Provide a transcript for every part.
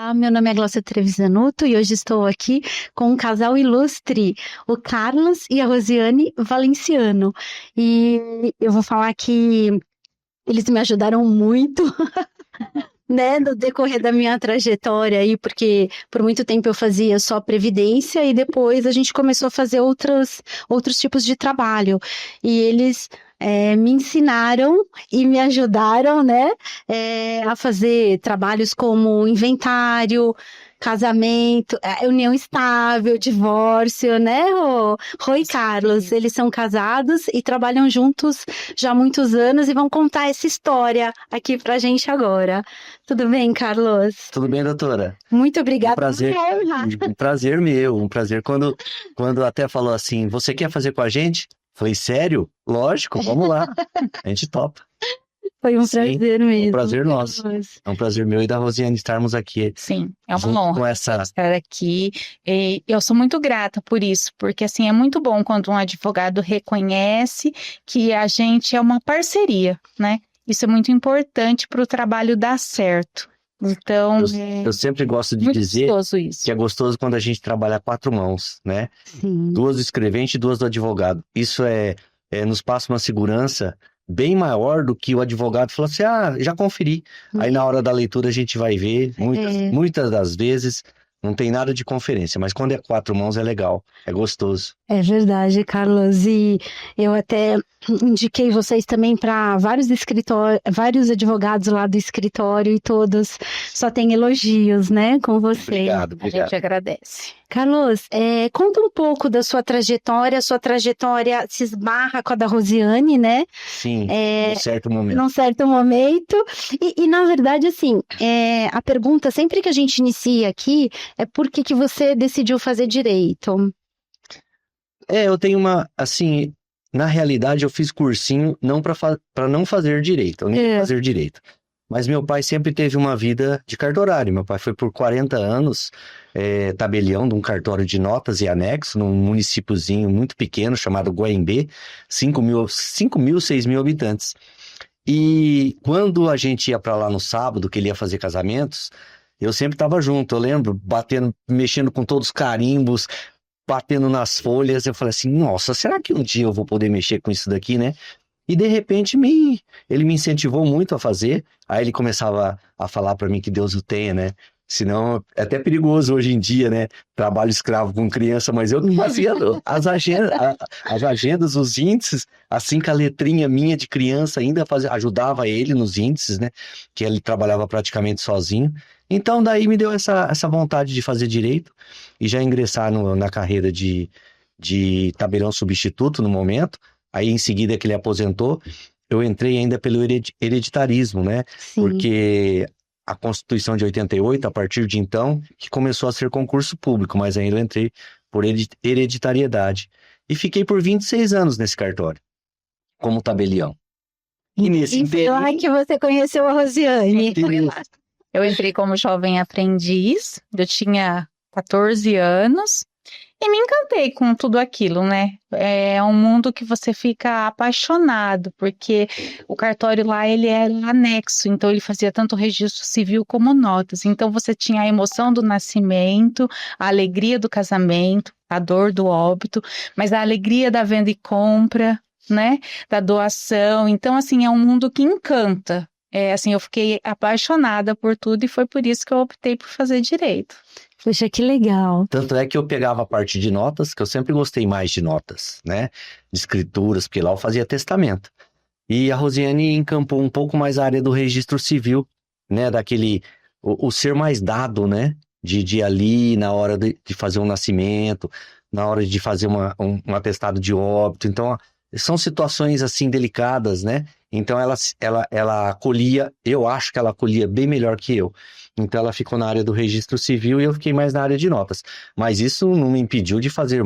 Olá, meu nome é Glócia Trevisanuto e hoje estou aqui com um casal ilustre, o Carlos e a Rosiane Valenciano. E eu vou falar que eles me ajudaram muito, né, no decorrer da minha trajetória aí, porque por muito tempo eu fazia só previdência e depois a gente começou a fazer outros tipos de trabalho. E eles me ensinaram e me ajudaram, né, a fazer trabalhos como inventário, casamento, união estável, divórcio, né, Rô e Carlos? Eles são casados e trabalham juntos já há muitos anos e vão contar essa história aqui pra gente agora. Tudo bem, Carlos? Tudo bem, doutora? Muito obrigada. prazer. pela honra. Um prazer meu, um prazer. Quando até falou assim, você quer fazer com a gente? Falei, sério? Lógico, vamos lá. A gente topa. Foi um Sim, prazer mesmo. um prazer nosso. Carlos. É um prazer meu e da Rosiane estarmos aqui Sim, é uma junto honra com essa... estar aqui. E eu sou muito grata por isso, porque assim é muito bom quando um advogado reconhece que a gente é uma parceria, né? Isso é muito importante para o trabalho dar certo. Então, Eu sempre gosto de muito dizer gostoso isso. que é gostoso quando a gente trabalha a quatro mãos, né? Sim. Duas do escrevente e duas do advogado. Isso nos passa uma segurança bem maior do que o advogado falou assim, já conferi. Aí na hora da leitura a gente vai ver, muitas das vezes não tem nada de conferência, mas quando é quatro mãos é legal, é gostoso. É verdade, Carlos. E eu até indiquei vocês também para vários vários advogados lá do escritório e todos só tem elogios, né, com você. Obrigado, A obrigado. gente agradece. Carlos, conta um pouco da sua trajetória. Sua trajetória se esbarra com a da Rosiane, né? Sim, em certo momento. Num certo momento. E na verdade, assim, a pergunta sempre que a gente inicia aqui é por que você decidiu fazer direito? Eu tenho assim, na realidade eu fiz cursinho não para não fazer direito, eu nem fazer direito. Mas meu pai sempre teve uma vida de cartorário. Meu pai foi por 40 anos tabelião de um cartório de notas e anexo num municípiozinho muito pequeno chamado Guaimbê, 5 mil, 6 mil habitantes. E quando a gente ia para lá no sábado, que ele ia fazer casamentos, eu sempre estava junto. Eu lembro, mexendo com todos os carimbos, batendo nas folhas. Eu falei assim, nossa, será que um dia eu vou poder mexer com isso daqui, né? E de repente ele me incentivou muito a fazer. Aí ele começava a falar para mim que Deus o tenha, né? Senão é até perigoso hoje em dia, né? Trabalho escravo com criança, mas eu não fazia as agendas, os índices, assim com a letrinha minha de criança ainda ajudava ele nos índices, né? Que ele trabalhava praticamente sozinho. Então daí me deu essa vontade de fazer direito e já ingressar na carreira de tabelião substituto no momento. Aí em seguida que ele aposentou, eu entrei ainda pelo hereditarismo, né? Sim. Porque a Constituição de 88, a partir de então, que começou a ser concurso público, mas ainda eu entrei por hereditariedade. E fiquei por 26 anos nesse cartório, como tabelião. E nesse foi lá que você conheceu a Rosiane. Eu entrei como jovem aprendiz, eu tinha 14 anos e me encantei com tudo aquilo, né? É um mundo que você fica apaixonado, porque o cartório lá, ele era anexo, então ele fazia tanto registro civil como notas. Então você tinha a emoção do nascimento, a alegria do casamento, a dor do óbito, mas a alegria da venda e compra, né? Da doação. Então, assim, é um mundo que encanta. Assim, eu fiquei apaixonada por tudo e foi por isso que eu optei por fazer direito. Poxa, que legal. Tanto é que eu pegava a parte de notas, que eu sempre gostei mais de notas, né? De escrituras, porque lá eu fazia testamento. E a Rosiane encampou um pouco mais a área do registro civil, né? O ser mais dado, né? De ir ali na hora de fazer um nascimento, na hora de fazer um atestado de óbito. Então, são situações assim delicadas, né? Então ela acolhia, eu acho que ela acolhia bem melhor que eu. Então ela ficou na área do registro civil e eu fiquei mais na área de notas. Mas isso não me impediu de fazer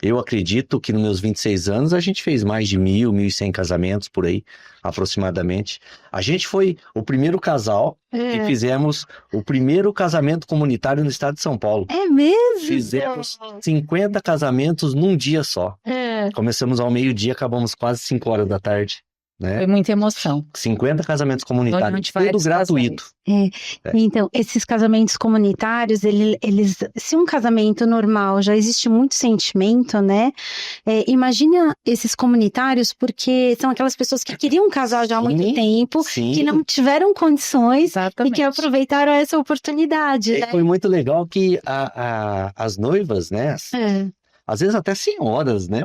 eu acredito que nos meus 26 anos a gente fez mais de 1.100 casamentos por aí, aproximadamente. A gente foi o primeiro casal que fizemos o primeiro casamento comunitário no estado de São Paulo. É mesmo? Fizemos 50 casamentos num dia só. Começamos ao meio-dia, acabamos quase 5 horas da tarde. né? Foi muita emoção. 50 casamentos Onde comunitários, tudo vários gratuito. Então, esses casamentos comunitários, se um casamento normal já existe muito sentimento, né? Imagina esses comunitários, porque são aquelas pessoas que queriam casar já há muito tempo, Sim. que não tiveram condições Exatamente. e que aproveitaram essa oportunidade, né? Foi muito legal que as noivas, né? Às vezes até senhoras, né?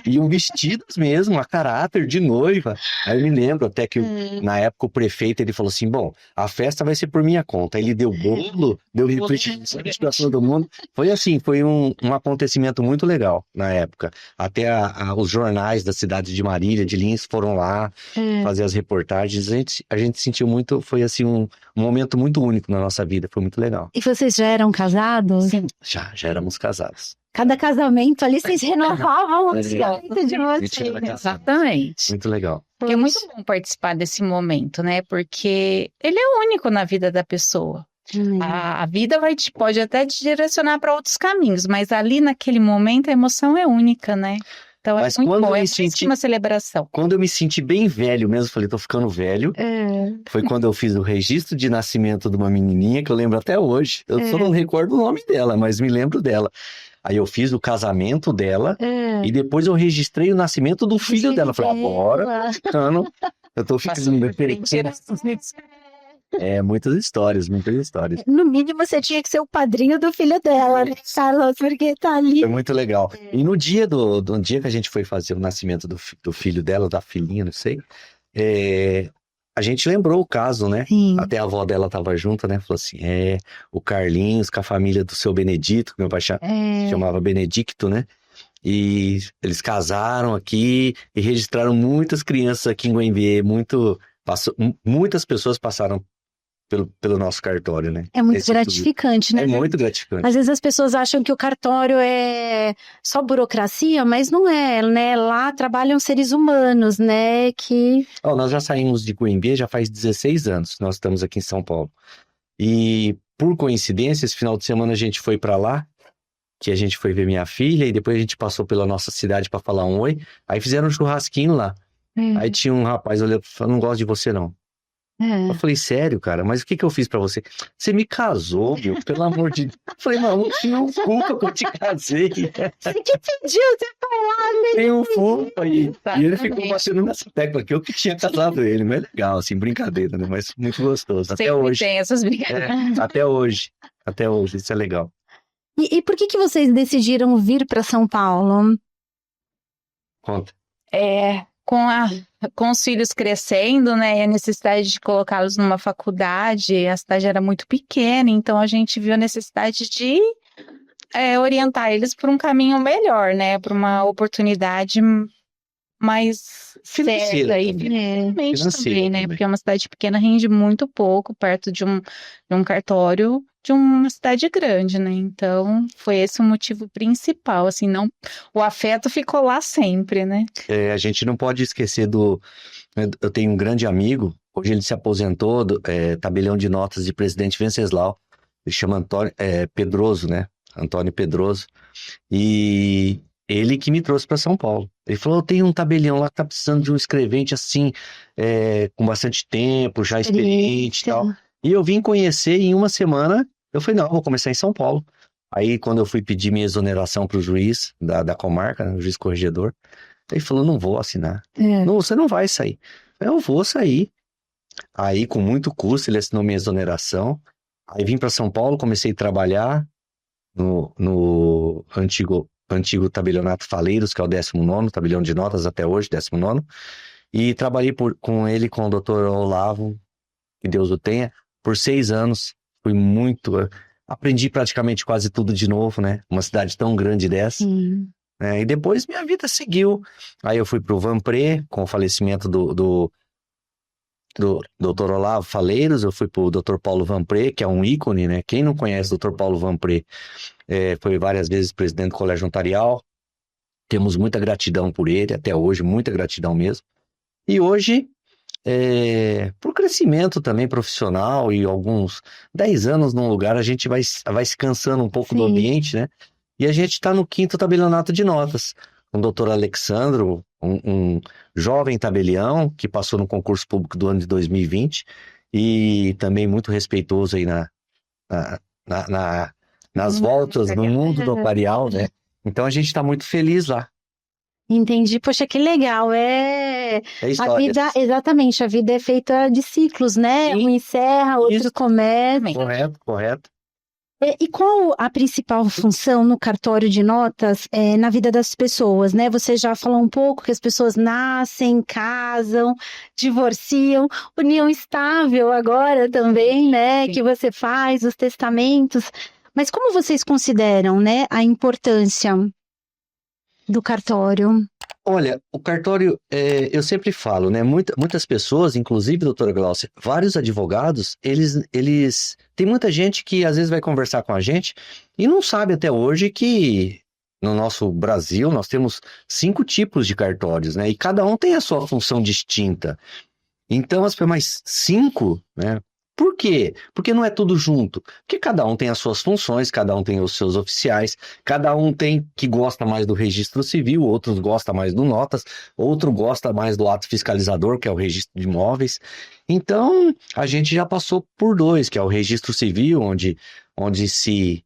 Iam vestidas mesmo, a caráter de noiva. Aí eu me lembro até que na época o prefeito, ele falou assim, bom, a festa vai ser por minha conta. Ele deu bolo, deu refrigerante para todo mundo. Foi assim, foi um acontecimento muito legal na época. Até os jornais da cidade de Marília, de Lins, foram lá fazer as reportagens. A gente sentiu muito, foi assim um momento muito único na nossa vida, foi muito legal. E vocês já eram casados? Sim. Já éramos casados. Cada casamento ali, vocês renovavam o casamento de vocês. Exatamente. Muito legal. Porque é muito bom participar desse momento, né? Porque ele é único na vida da pessoa. A vida pode até te direcionar para outros caminhos, mas ali naquele momento a emoção é única, né? Então Mas é muito quando bom, eu é me mais senti- que uma celebração. Quando eu me senti bem velho mesmo, falei, tô ficando velho. Foi quando eu fiz o registro de nascimento de uma menininha, que eu lembro até hoje. Eu só não recordo o nome dela, mas me lembro dela. Aí eu fiz o casamento dela e depois eu registrei o nascimento do filho dela. Falei, agora eu tô ficando muitas histórias, muitas histórias. No mínimo, você tinha que ser o padrinho do filho dela, né, Carlos? Porque tá ali. Foi muito legal. E no dia do dia que a gente foi fazer o nascimento do filho dela, da filhinha, não sei, a gente lembrou o caso, né? Sim. Até a avó dela tava junto, né? Falou assim, o Carlinhos com a família do seu Benedito, que meu pai chamava Benedicto, né? E eles casaram aqui e registraram muitas crianças aqui em Goiânia, muitas pessoas passaram pelo nosso cartório, né? É muito gratificante, né? É muito gratificante. Às vezes as pessoas acham que o cartório é só burocracia, mas não é, né? Lá trabalham seres humanos, né? Nós já saímos de Goiânia já faz 16 anos, nós estamos aqui em São Paulo. E, por coincidência, esse final de semana a gente foi para lá, que a gente foi ver minha filha, e depois a gente passou pela nossa cidade para falar um oi, aí fizeram um churrasquinho lá. Aí tinha um rapaz olhando e falou, não gosto de você não. Eu falei, sério, cara, mas o que eu fiz pra você? Você me casou, meu, pelo amor de Deus. Eu falei, não tinha um culpa que eu te casei. Você que pediu, você falar, né? Tem um culpa aí. E ele ficou batendo nessa tecla que eu que tinha casado ele. Mas é legal, assim, brincadeira, né? Mas muito gostoso. Até Sempre hoje. tem essas brincadeiras. Até hoje. Até hoje, isso é legal. E por que vocês decidiram vir para São Paulo? Conta. Com os filhos crescendo, né, e a necessidade de colocá-los numa faculdade, a cidade era muito pequena, então a gente viu a necessidade de orientar eles por um caminho melhor, né, por uma oportunidade mais Financeira certa e também. financeiramente Financeira também, né, também. porque uma cidade pequena rende muito pouco perto de um cartório de uma cidade grande, né, então foi esse o motivo principal, assim, não, o afeto ficou lá sempre, né. A gente não pode esquecer eu tenho um grande amigo, hoje ele se aposentou, tabelião de notas de Presidente Venceslau, ele chama Pedroso, né? Antônio Pedroso, e ele que me trouxe para São Paulo. Ele falou, eu tenho um tabelião lá que tá precisando de um escrevente assim, com bastante tempo, já experiente e tal. E eu vim conhecer e em uma semana, eu falei, não, vou começar em São Paulo. Aí quando eu fui pedir minha exoneração pro juiz da comarca, né, o juiz corregedor, ele falou, não vou assinar. Não, você não vai sair. Eu vou sair. Aí, com muito custo, ele assinou minha exoneração. Aí vim para São Paulo, comecei a trabalhar no antigo tabelionato Faleiros, que é o 19º, tabelião de notas até hoje, 19º. E trabalhei com ele, com o Dr. Olavo, que Deus o tenha, por 6 anos. Fui muito... Aprendi praticamente quase tudo de novo, né? Uma cidade tão grande dessa. E depois minha vida seguiu. Aí eu fui pro Vanpré, com o falecimento do Dr. Olavo Faleiros, eu fui pro Dr. Paulo Vanpré, que é um ícone, né? Quem não conhece o Dr. Paulo Vanpré, foi várias vezes presidente do Colégio Notarial. Temos muita gratidão por ele, até hoje, muita gratidão mesmo. E hoje, por crescimento também profissional e alguns 10 anos num lugar, a gente vai se cansando um pouco do ambiente, né? E a gente está no 5º tabelionato de notas, com o doutor Alexandro, um jovem tabelião que passou no concurso público do ano de 2020 e também muito respeitoso aí na- nas voltas no mundo notarial, né? Então a gente está muito feliz lá. Entendi. Poxa, que legal. É A história. vida, exatamente, a vida é feita de ciclos, né? Sim, Um encerra, outro isso. começa. Correto. E qual a principal função no cartório de notas na vida das pessoas, né? Você já falou um pouco que as pessoas nascem, casam, divorciam, união estável agora também, né? Sim. Que você faz, os testamentos. Mas como vocês consideram, né, a importância do cartório? Olha, o cartório, eu sempre falo, né? Muitas pessoas, inclusive, doutora Glaucia, vários advogados, tem muita gente que às vezes vai conversar com a gente e não sabe até hoje que no nosso Brasil nós temos 5 tipos de cartórios, né? E cada um tem a sua função distinta. Então, mas 5, né? Por quê? Porque não é tudo junto. Porque cada um tem as suas funções, cada um tem os seus oficiais, cada um tem que gosta mais do registro civil, outros gosta mais do notas, outro gosta mais do ato fiscalizador, que é o registro de imóveis. Então, a gente já passou por 2, que é o registro civil, onde se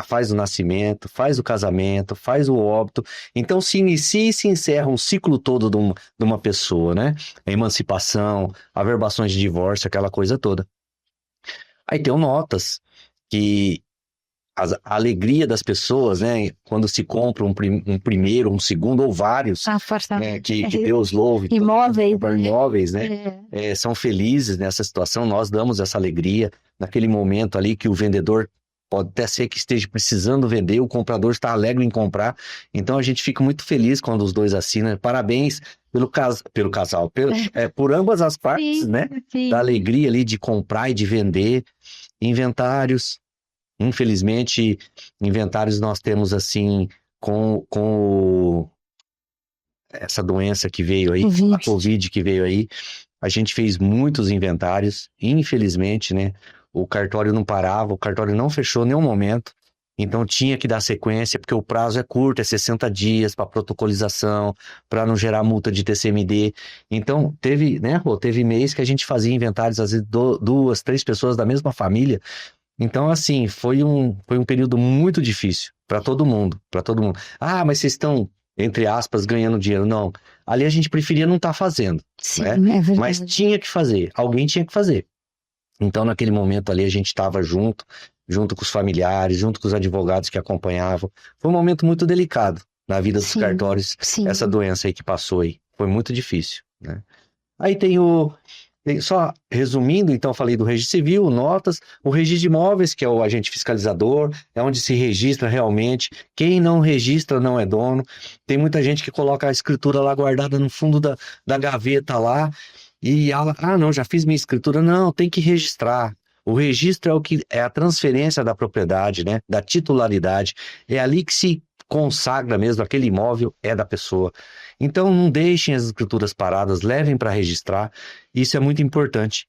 faz o nascimento, faz o casamento, faz o óbito. Então, se inicia e se encerra um ciclo todo de uma pessoa, né? A emancipação, averbações de divórcio, aquela coisa toda. Aí tem o notas, que a alegria das pessoas, né? Quando se compra um primeiro, um segundo ou vários, né, que Deus louve. Imóveis, Para imóveis, né? São felizes nessa situação, nós damos essa alegria naquele momento ali que o vendedor pode até ser que esteja precisando vender, o comprador está alegre em comprar, então a gente fica muito feliz quando os dois assinam. Parabéns pelo casal, por ambas as partes, Sim, né? sim. Da alegria ali de comprar e de vender. Inventários, infelizmente, inventários nós temos assim, com essa doença que veio aí, a Covid que veio aí, a gente fez muitos inventários, infelizmente, né? O cartório não parava, o cartório não fechou em nenhum momento, então tinha que dar sequência, porque o prazo é curto, é 60 dias para protocolização, para não gerar multa de TCMD. Então, teve mês que a gente fazia inventários, às vezes 2, 3 pessoas da mesma família. Então, assim, foi um período muito difícil para todo mundo, Ah, mas vocês estão, entre aspas, ganhando dinheiro. Não, ali a gente preferia não estar fazendo, Sim, né? é verdade. Mas tinha que fazer, alguém tinha que fazer. Então, naquele momento ali, a gente estava junto com os familiares, junto com os advogados que acompanhavam. Foi um momento muito delicado na vida dos cartórios, essa doença aí que passou aí. Foi muito difícil, né? Aí só resumindo, então, falei do registro civil, notas, o registro de imóveis, que é o agente fiscalizador, é onde se registra realmente. Quem não registra não é dono. Tem muita gente que coloca a escritura lá guardada no fundo da gaveta lá, e ela, não, já fiz minha escritura. Não, tem que registrar. O registro é a transferência da propriedade, né? Da titularidade. É ali que se consagra mesmo, aquele imóvel é da pessoa. Então não deixem as escrituras paradas, levem para registrar. Isso é muito importante.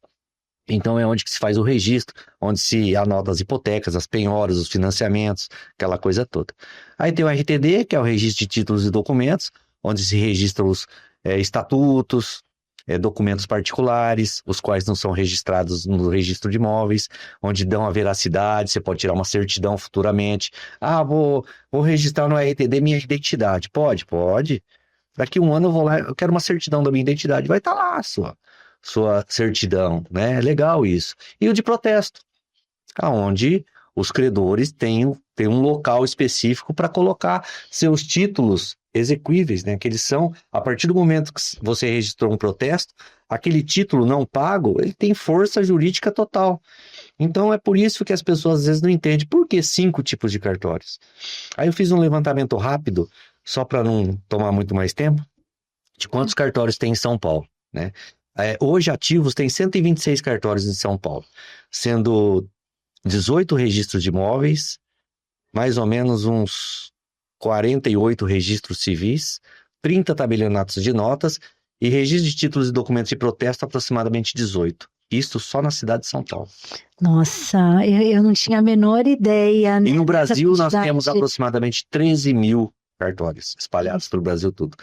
Então é onde que se faz o registro, onde se anota as hipotecas, as penhoras, os financiamentos, aquela coisa toda. Aí tem o RTD, que é o registro de títulos e documentos, onde se registram os estatutos, documentos particulares, os quais não são registrados no registro de imóveis, onde dão a veracidade, você pode tirar uma certidão futuramente. Vou registrar no RTD minha identidade. Pode. Daqui 1 ano eu vou lá, eu quero uma certidão da minha identidade. Vai estar lá a sua certidão, né? É legal isso. E o de protesto, onde os credores têm um local específico para colocar seus títulos exequíveis, né? Que eles são, a partir do momento que você registrou um protesto, aquele título não pago, ele tem força jurídica total. Então é por isso que as pessoas às vezes não entendem por que 5 tipos de cartórios. Aí eu fiz um levantamento rápido, só para não tomar muito mais tempo, de quantos cartórios tem em São Paulo, né? Hoje ativos tem 126 cartórios em São Paulo, sendo 18 registros de imóveis, mais ou menos uns 48 registros civis, 30 tabelionatos de notas e registro de títulos e documentos de protesto, aproximadamente 18. Isso só na cidade de São Paulo. Nossa, eu não tinha a menor ideia. E no Brasil nós temos aproximadamente 13 mil cartórios espalhados pelo Brasil todo.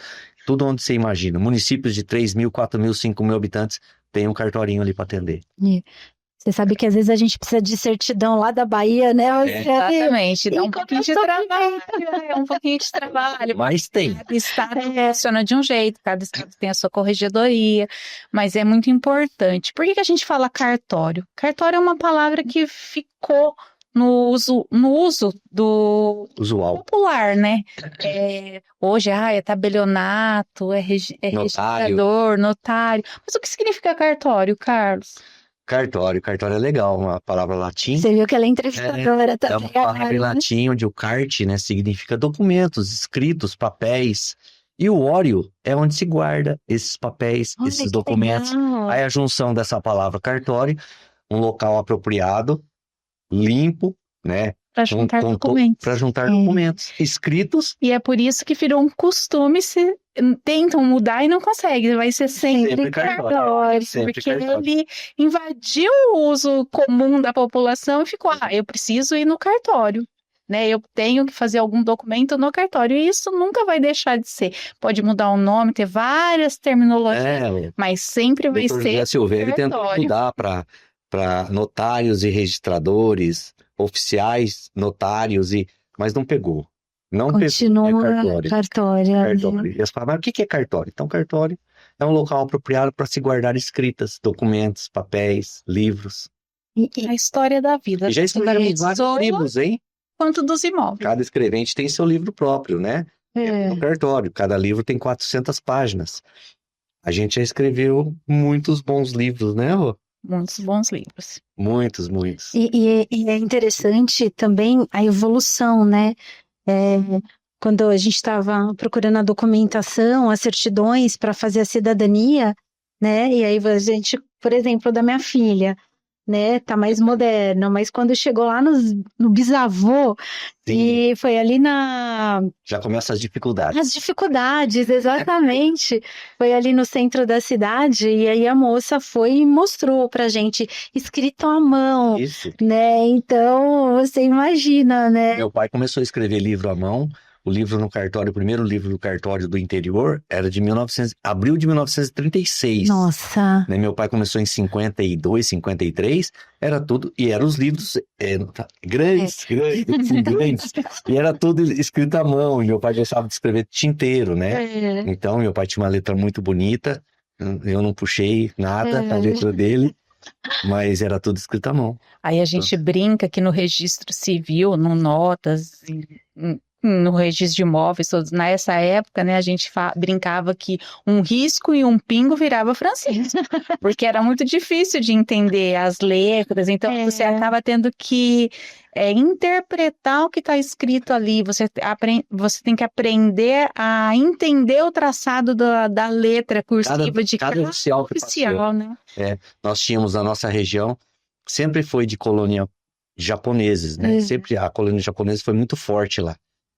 Tudo onde você imagina. Municípios de 3.000, 4.000, 5.000 habitantes tem um cartorinho ali para atender. Você sabe que às vezes a gente precisa de certidão lá da Bahia, né? Exatamente, dá um E pouquinho de trabalho, um pouquinho de trabalho. Mas tem. Cada estado funciona de um jeito, cada estado tem a sua corregedoria, mas é muito importante. Por que a gente fala cartório? Cartório é uma palavra que ficou no uso do Usual. popular, né? Hoje, é tabelionato, é registrador, notário. Mas o que significa cartório, Carlos? Cartório é legal, uma palavra latim. Você viu que ela é entrevistadora É uma palavra em latim, onde o carte, né, significa documentos, escritos, papéis. E o óleo é onde se guarda esses papéis, Olha, esses que documentos. legal. Aí a junção dessa palavra cartório, um local apropriado, limpo, né? Para juntar documentos. Para juntar documentos escritos. E é por isso que virou um costume, se tentam mudar e não conseguem. Vai ser sempre cartório, porque ele invadiu o uso comum da população e ficou, eu preciso ir no cartório. Né, eu tenho que fazer algum documento no cartório, e isso nunca vai deixar de ser. Pode mudar o nome, ter várias terminologias, mas sempre vai ser José Silveira tentou mudar para notários e registradores, oficiais, notários, mas não pegou. Não continua pegou. É cartório. E eles falaram, mas o que é cartório? Então, cartório é um local apropriado para se guardar escritas, documentos, papéis, livros. E a história da vida. E já escrevemos vários livros, hein? Quanto dos imóveis. Cada escrevente tem seu livro próprio, né? No cartório. Cada livro tem 400 páginas. A gente já escreveu muitos bons livros, né, Rô? Muitos bons livros. Muitos. E é interessante também a evolução, né? Quando a gente estava procurando a documentação, as certidões para fazer a cidadania, né? E aí a gente, por exemplo, da minha filha, né? Tá mais moderno, mas quando chegou lá no bisavô, Sim. e foi ali na... Já começam as dificuldades. As dificuldades, exatamente. Foi ali no centro da cidade, e aí a moça foi e mostrou pra gente, escrito à mão. Isso. Né? Então, você imagina, né? Meu pai começou a escrever livro à mão. O livro no cartório, o primeiro livro do cartório do interior, era de abril de 1936. Nossa! Né? Meu pai começou em 52, 53, era tudo, e eram os livros grandes. E era tudo escrito à mão, e meu pai gostava de escrever tinteiro, né? Então, meu pai tinha uma letra muito bonita, eu não puxei nada da letra dele, mas era tudo escrito à mão. Aí a gente brinca que no registro civil, no notas, no registro de imóveis, todos nessa época, né, a gente brincava que um risco e um pingo virava Francisco, porque era muito difícil de entender as letras, então você acaba tendo que interpretar o que está escrito ali, você tem que aprender a entender o traçado da letra cursiva de cada oficial, né? Nós tínhamos na nossa região, sempre foi de colônia japoneses, né? Sempre a colônia japonesa foi muito forte lá.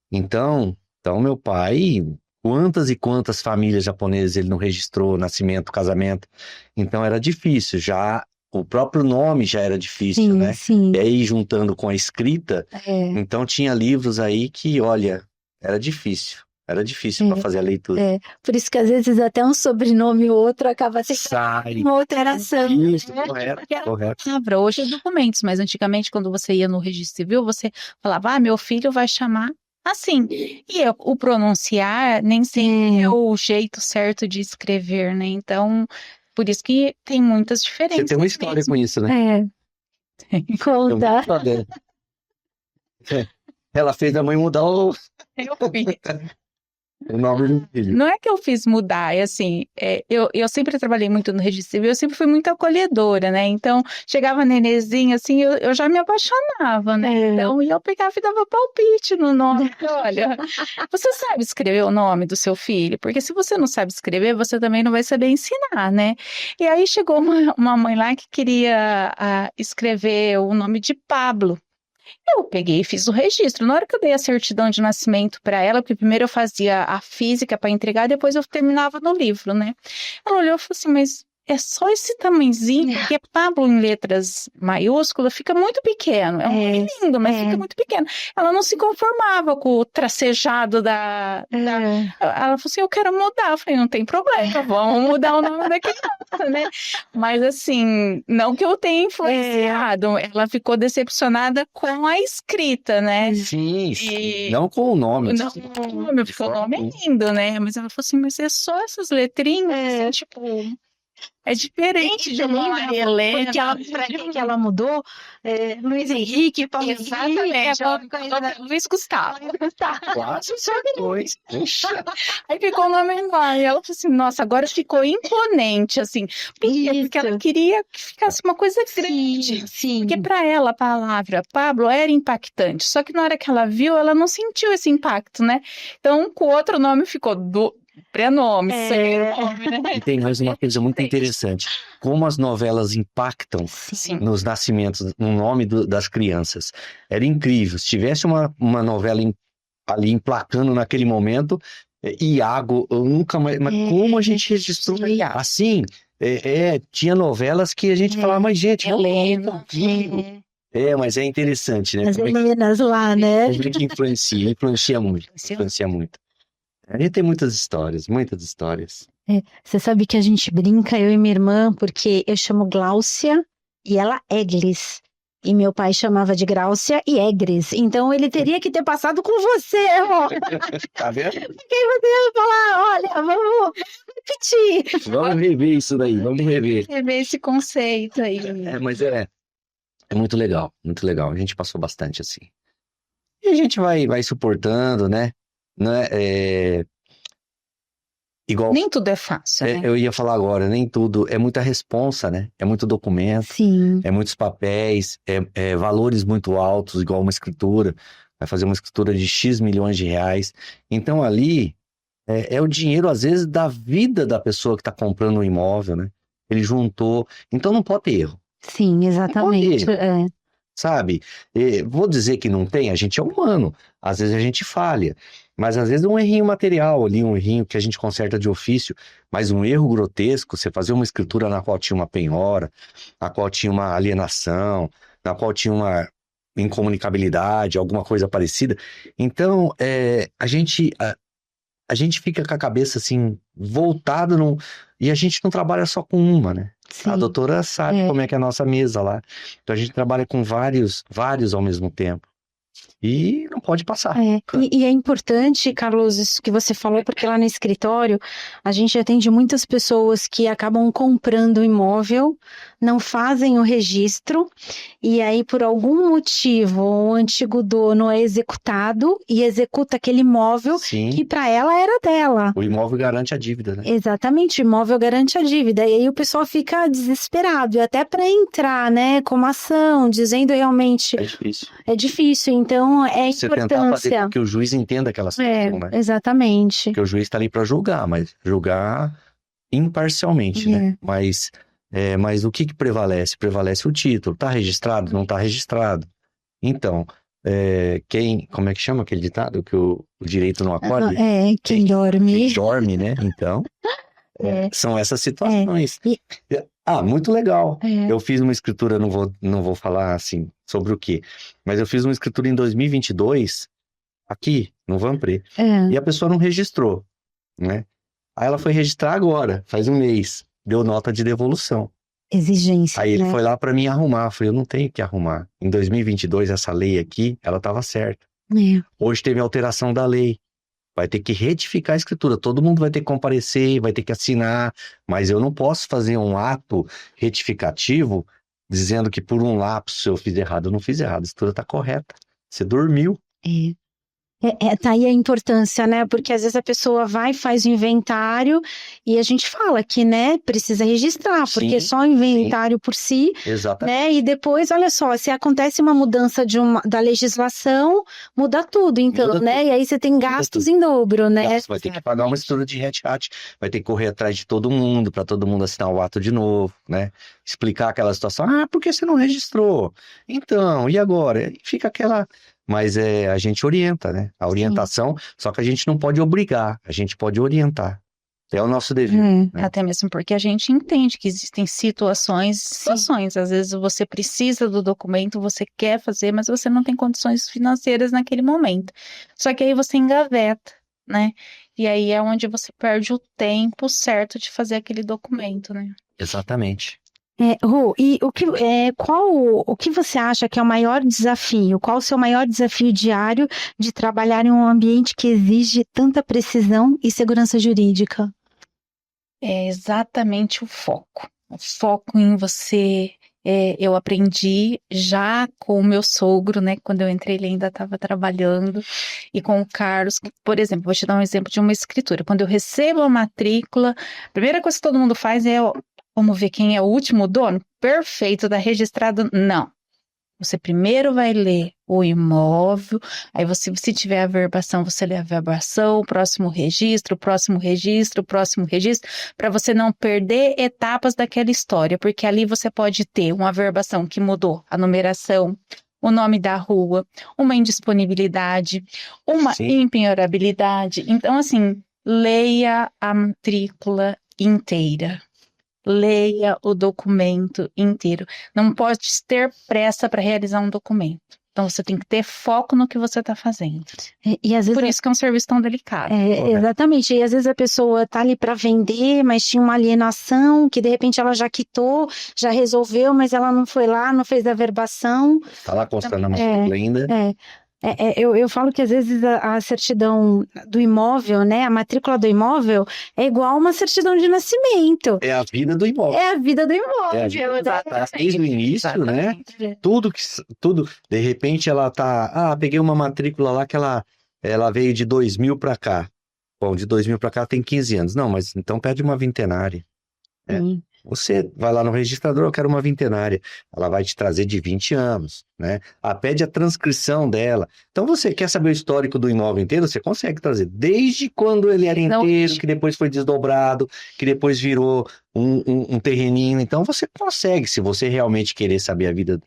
Então meu pai, quantas e quantas famílias japonesas ele não registrou, nascimento, casamento. Então era difícil, já o próprio nome já era difícil, né? Sim. E aí juntando com a escrita, então tinha livros aí que, olha, era difícil para fazer a leitura. Por isso que às vezes até um sobrenome ou outro acaba sendo uma alteração. Isso, correto. Hoje é documentos, mas antigamente quando você ia no registro civil, você falava, meu filho vai chamar assim. E o pronunciar nem sempre é o jeito certo de escrever, né? Então, por isso que tem muitas diferenças. Você tem uma história com isso, né? Conta. Ela fez a mãe mudar o nome do filho. Não é que eu fiz mudar, eu sempre trabalhei muito no registro civil, eu sempre fui muito acolhedora, né? Então, chegava nenenzinho, assim, eu já me apaixonava, né? Então, eu pegava e dava palpite no nome. Olha, você sabe escrever o nome do seu filho? Porque se você não sabe escrever, você também não vai saber ensinar, né? E aí chegou uma mãe lá que queria escrever o nome de Pablo. Eu peguei e fiz o registro. Na hora que eu dei a certidão de nascimento para ela, porque primeiro eu fazia a física para entregar, depois eu terminava no livro, né? Ela olhou e falou assim, mas é só esse tamanhozinho, porque Pablo em letras maiúsculas fica muito pequeno. É um nome lindo, mas fica muito pequeno. Ela não se conformava com o tracejado Ela falou assim, eu quero mudar. Eu falei, não tem problema, vamos mudar o nome da criança, né? Mas assim, não que eu tenha influenciado, ela ficou decepcionada com a escrita, né? Sim, não com o nome. Não, porque o nome é lindo, né? Mas ela falou assim, mas é só essas letrinhas, assim, tipo, é diferente de uma Helena. Porque pra que ela mudou? Luiz Henrique, Paulo Exatamente, Luiz Gustavo. Quase dois. Aí ficou o nome lá, e ela falou assim, nossa, agora ficou imponente, assim, porque ela queria que ficasse uma coisa grande. Sim. Porque para ela a palavra Pablo era impactante, só que na hora que ela viu, ela não sentiu esse impacto, né? Então, com o outro nome ficou prenome, sobrenome, né? E tem mais uma coisa muito interessante. Como as novelas impactam nos nascimentos, no nome das crianças. Era incrível. Se tivesse uma novela ali emplacando naquele momento, Iago, eu nunca mais... Mas como a gente registrou? Assim, tinha novelas que a gente falava, mas gente, Helena. Mas é interessante, né? As Helenas lá, né? A gente influencia muito. A gente tem muitas histórias, muitas histórias. Você sabe que a gente brinca, eu e minha irmã, porque eu chamo Gláucia e ela Eglis. E meu pai chamava de Gráucia e Egres. Então ele teria que ter passado com você, ó. Tá vendo? Porque aí você ia falar, olha, vamos repetir. Vamos rever isso daí, vamos rever. Rever esse conceito aí. Mas é muito legal, muito legal. A gente passou bastante assim. E a gente vai suportando, né? Igual, nem tudo é fácil, né? Eu ia falar agora, nem tudo. É muita responsa, né? É muito documento. Sim. É muitos papéis, valores muito altos, igual uma escritura. Vai fazer uma escritura de X milhões de reais. Então ali é o dinheiro, às vezes, da vida da pessoa que está comprando um imóvel, né? Ele juntou. Então não pode ter erro. Sim, exatamente. Sabe? Vou dizer que não tem, a gente é humano. Às vezes a gente falha. Mas às vezes um errinho material ali, um errinho que a gente conserta de ofício, mas um erro grotesco, você fazer uma escritura na qual tinha uma penhora, na qual tinha uma alienação, na qual tinha uma incomunicabilidade, alguma coisa parecida. Então, a gente fica com a cabeça assim, voltada e a gente não trabalha só com uma, né? Sim. A doutora sabe como é que é a nossa mesa lá. Então a gente trabalha com vários ao mesmo tempo. E não pode passar. E é importante, Carlos, isso que você falou, porque lá no escritório a gente atende muitas pessoas que acabam comprando o imóvel, não fazem o registro, e aí por algum motivo o antigo dono é executado e executa aquele imóvel que para ela era dela. O imóvel garante a dívida, né? Exatamente, o imóvel garante a dívida. E aí o pessoal fica desesperado, e até para entrar, né, como ação, dizendo realmente... É difícil. É difícil, então é você importância. Tentar fazer com que o juiz entenda aquela situação, né? Exatamente. Porque o juiz está ali para julgar, mas julgar imparcialmente, né? Mas o que prevalece? Prevalece o título. Está registrado? Não está registrado. Então, como é que chama aquele ditado? Que o direito não acolhe? Quem dorme. Quem dorme, né? Então, são essas situações. Muito legal. Eu fiz uma escritura, não vou falar assim sobre o quê, mas eu fiz uma escritura em 2022, aqui, no Vanpre, e a pessoa não registrou, né? Aí ela foi registrar agora, faz um mês, deu nota de devolução. Exigência, Aí ele né? foi lá para mim arrumar, eu falei, eu não tenho que arrumar. Em 2022, essa lei aqui, ela estava certa. Hoje teve alteração da lei. Vai ter que retificar a escritura. Todo mundo vai ter que comparecer, vai ter que assinar, mas eu não posso fazer um ato retificativo dizendo que por um lapso eu fiz errado. Eu não fiz errado, a escritura está correta. Você dormiu. Tá aí a importância, né? Porque às vezes a pessoa vai, faz o inventário e a gente fala que, né, precisa registrar, porque só o inventário por si, né? E depois, olha só, se acontece uma mudança da legislação, muda tudo, então, né? E aí você tem gastos em dobro, né? Você vai ter que pagar uma estrutura de hat, vai ter que correr atrás de todo mundo, para todo mundo assinar o ato de novo, né? Explicar aquela situação, por que você não registrou? Então, e agora? E fica aquela... Mas a gente orienta, né? A orientação, só que a gente não pode obrigar, a gente pode orientar. É o nosso dever. É. né? Até mesmo porque a gente entende que existem situações. Às vezes você precisa do documento, você quer fazer, mas você não tem condições financeiras naquele momento. Só que aí você engaveta, né? E aí é onde você perde o tempo certo de fazer aquele documento, né? Exatamente. Rô, e o que você acha que é o maior desafio? Qual o seu maior desafio diário de trabalhar em um ambiente que exige tanta precisão e segurança jurídica? É exatamente o foco. O foco em você. Eu aprendi já com o meu sogro, né? Quando eu entrei, ele ainda estava trabalhando, e com o Carlos, por exemplo, vou te dar um exemplo de uma escritura. Quando eu recebo a matrícula, a primeira coisa que todo mundo faz é: vamos ver quem é o último dono? Perfeito, tá registrado? Não. Você primeiro vai ler o imóvel, aí se tiver averbação, você lê a averbação, o próximo registro, para você não perder etapas daquela história, porque ali você pode ter uma averbação que mudou a numeração, o nome da rua, uma indisponibilidade, uma Sim. impenhorabilidade. Então, assim, leia a matrícula inteira. Leia o documento inteiro. Não pode ter pressa para realizar um documento. Então, você tem que ter foco no que você está fazendo. E às vezes Por isso que é um serviço tão delicado. exatamente. E às vezes a pessoa tá ali para vender, mas tinha uma alienação que de repente ela já quitou, já resolveu, mas ela não foi lá, não fez a averbação. Tá lá constando a matrícula ainda. Eu falo que às vezes a certidão do imóvel, né, a matrícula do imóvel é igual uma certidão de nascimento. É a vida do imóvel. É a vida do É a imóvel. vida tá desde o início, né? Exatamente. Tudo, de repente ela tá, peguei uma matrícula lá que ela veio de 2000 para cá. Bom, de 2000 para cá tem 15 anos. Não, mas então pede uma vintenária. Sim. Você vai lá no registrador, eu quero uma vintenária. Ela vai te trazer de 20 anos, né? Pede a transcrição dela. Então, você quer saber o histórico do imóvel inteiro? Você consegue trazer. Desde quando ele era inteiro, que depois foi desdobrado, que depois virou um terreninho. Então, você consegue. Se você realmente querer saber a vida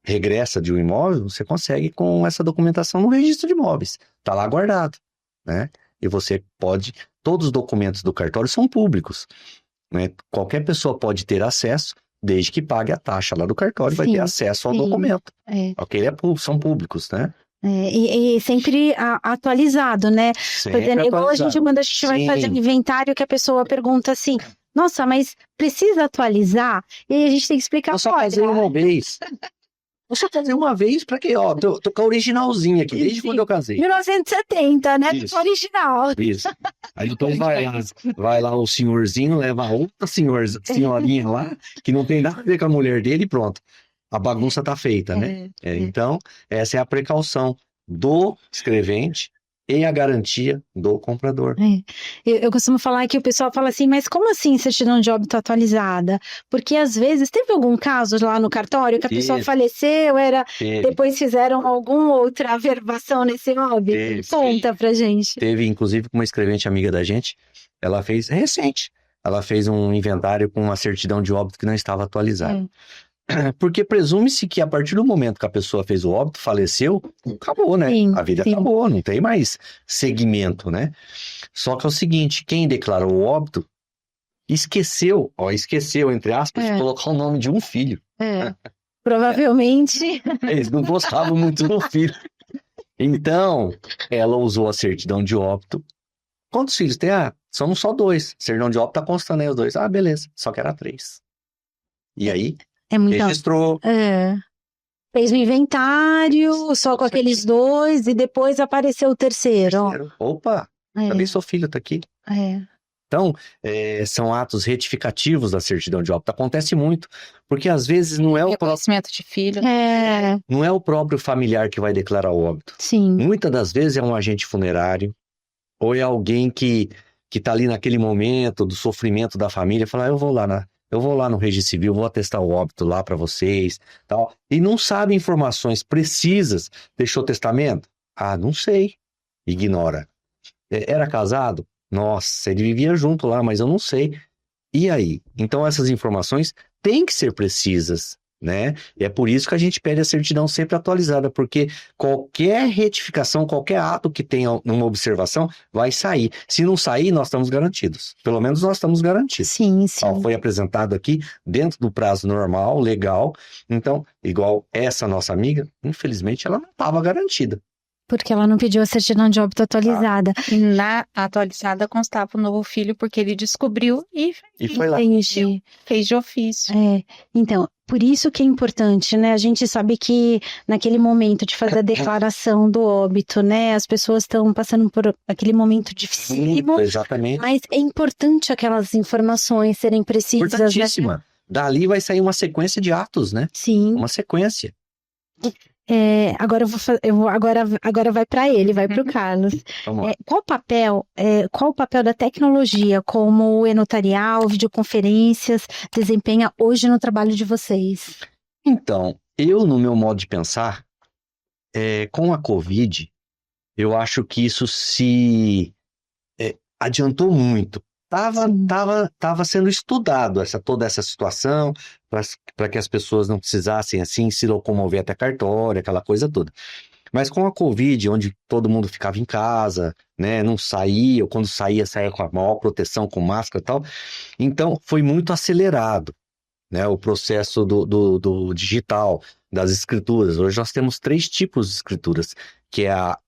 regressa de um imóvel, você consegue com essa documentação no registro de imóveis. Está lá guardado, né? E você pode... Todos os documentos do cartório são públicos. Né? Qualquer pessoa pode ter acesso, desde que pague a taxa lá do cartório, vai ter acesso ao documento. Ok? São públicos, né? E sempre atualizado, né? Igual quando a gente vai fazer um inventário, que a pessoa pergunta assim: nossa, mas precisa atualizar? E aí a gente tem que explicar. Eu só fazer uma vez. Vou só fazer uma vez, pra quê? Ó, tô com a originalzinha aqui, desde quando eu casei. 1970, né? Isso. Original. Isso. Aí depois vai lá o senhorzinho, leva a outra senhorinha lá, que não tem nada a ver com a mulher dele, e pronto. A bagunça tá feita, né? Então, essa é a precaução do escrevente e a garantia do comprador. Eu costumo falar que o pessoal fala assim, mas como assim certidão de óbito atualizada? Porque às vezes teve algum caso lá no cartório que a pessoa faleceu, depois fizeram alguma outra averbação nesse óbito? Conta pra gente. Teve, inclusive, uma escrevente amiga da gente, ela fez, recente, ela fez um inventário com uma certidão de óbito que não estava atualizada. Porque presume-se que a partir do momento que a pessoa fez o óbito, faleceu, acabou, né? A vida acabou, não tem mais segmento, né? Só que é o seguinte, quem declarou o óbito esqueceu, entre aspas, de colocar o nome de um filho. Provavelmente. Eles não gostavam muito do filho. Então, ela usou a certidão de óbito. Quantos filhos tem? Somos só 2. Certidão de óbito tá constando aí os 2. Beleza. Só que era 3. E aí... registrou. Fez o inventário, só com aqueles 2, e depois apareceu o terceiro. Opa, também sou filho, tá aqui. Então, são atos retificativos da certidão de óbito. Acontece muito, porque às vezes não é o reconhecimento de filho. Não é o próprio familiar que vai declarar o óbito. Sim. Muitas das vezes é um agente funerário, ou é alguém que tá ali naquele momento do sofrimento da família, fala, eu vou lá no registro civil, vou atestar o óbito lá para vocês, tal. E não sabe informações precisas. Deixou testamento? Não sei. Ignora. Era casado? Nossa, ele vivia junto lá, mas eu não sei. E aí? Então essas informações têm que ser precisas né? E é por isso que a gente pede a certidão sempre atualizada, porque qualquer retificação, qualquer ato que tenha uma observação, vai sair. Se não sair, nós estamos garantidos. Pelo menos nós estamos garantidos. Sim, sim. Ó, foi apresentado aqui dentro do prazo normal, legal. Então, igual essa nossa amiga, infelizmente ela não estava garantida. Porque ela não pediu a certidão de óbito atualizada. E na atualizada constava o novo filho, porque ele descobriu e foi lá. Entendi. fez de ofício. Então, por isso que é importante, né? A gente sabe que naquele momento de fazer a declaração do óbito, né? As pessoas estão passando por aquele momento dificílimo. Exatamente. Mas é importante aquelas informações serem precisas, né? Importantíssima. Dali vai sair uma sequência de atos, né? Sim. Uma sequência. Agora agora vai para ele, vai para o Carlos. Vamos lá. Qual o papel da tecnologia, como o e-notarial, videoconferências, desempenha hoje no trabalho de vocês? Então, no meu modo de pensar, com a Covid, eu acho que isso se adiantou muito. Tava sendo estudado toda essa situação, para que as pessoas não precisassem, assim, se locomover até cartório, aquela coisa toda. Mas com a Covid, onde todo mundo ficava em casa, né, não saía, ou quando saía com a maior proteção, com máscara e tal, então foi muito acelerado, né, o processo do digital, das escrituras. Hoje nós temos 3 tipos de escrituras, que é a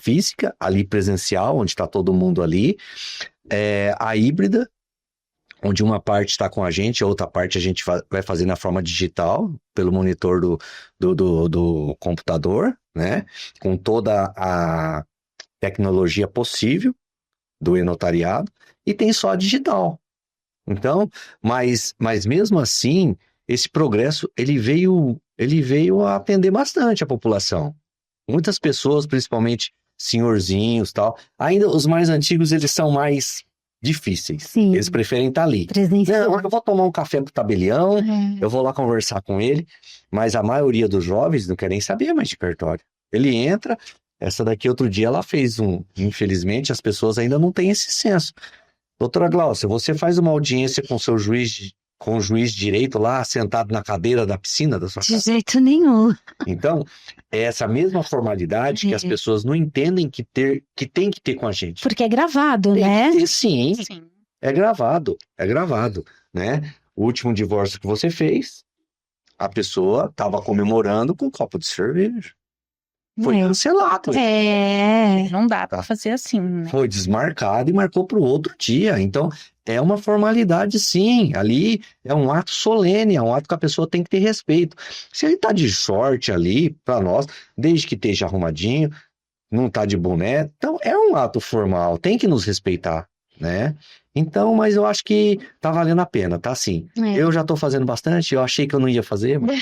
física, ali presencial, onde está todo mundo ali, a híbrida, onde uma parte está com a gente, a outra parte a gente vai fazer na forma digital, pelo monitor do computador, né? Com toda a tecnologia possível do e-notariado, e tem só a digital. Então, mas mesmo assim, esse progresso, ele veio a atender bastante a população. Muitas pessoas, principalmente senhorzinhos e tal, ainda os mais antigos, eles são mais difíceis. Sim. Eles preferem estar ali. Não, eu vou tomar um café com o tabelião, eu vou lá conversar com ele, mas a maioria dos jovens não querem saber mais de cartório. Ele entra, essa daqui outro dia ela fez infelizmente as pessoas ainda não têm esse senso. Doutora Glaucia, você faz uma audiência com o juiz de direito lá, sentado na cadeira da piscina da sua casa? De jeito nenhum. Então, é essa mesma formalidade que as pessoas não entendem que tem que ter com a gente. Porque é gravado, Tem né? que ter, sim. É gravado, né? O último divórcio que você fez, a pessoa estava comemorando com um copo de cerveja. Foi cancelado. Não dá para fazer assim, né? Foi desmarcado e marcou para o outro dia. Então, é uma formalidade, sim. Ali é um ato solene, é um ato que a pessoa tem que ter respeito. Se ele tá de short ali, para nós, desde que esteja arrumadinho, não tá de boné, então é um ato formal, tem que nos respeitar, né? Então, mas eu acho que tá valendo a pena, tá sim. Eu já tô fazendo bastante, eu achei que eu não ia fazer, mas...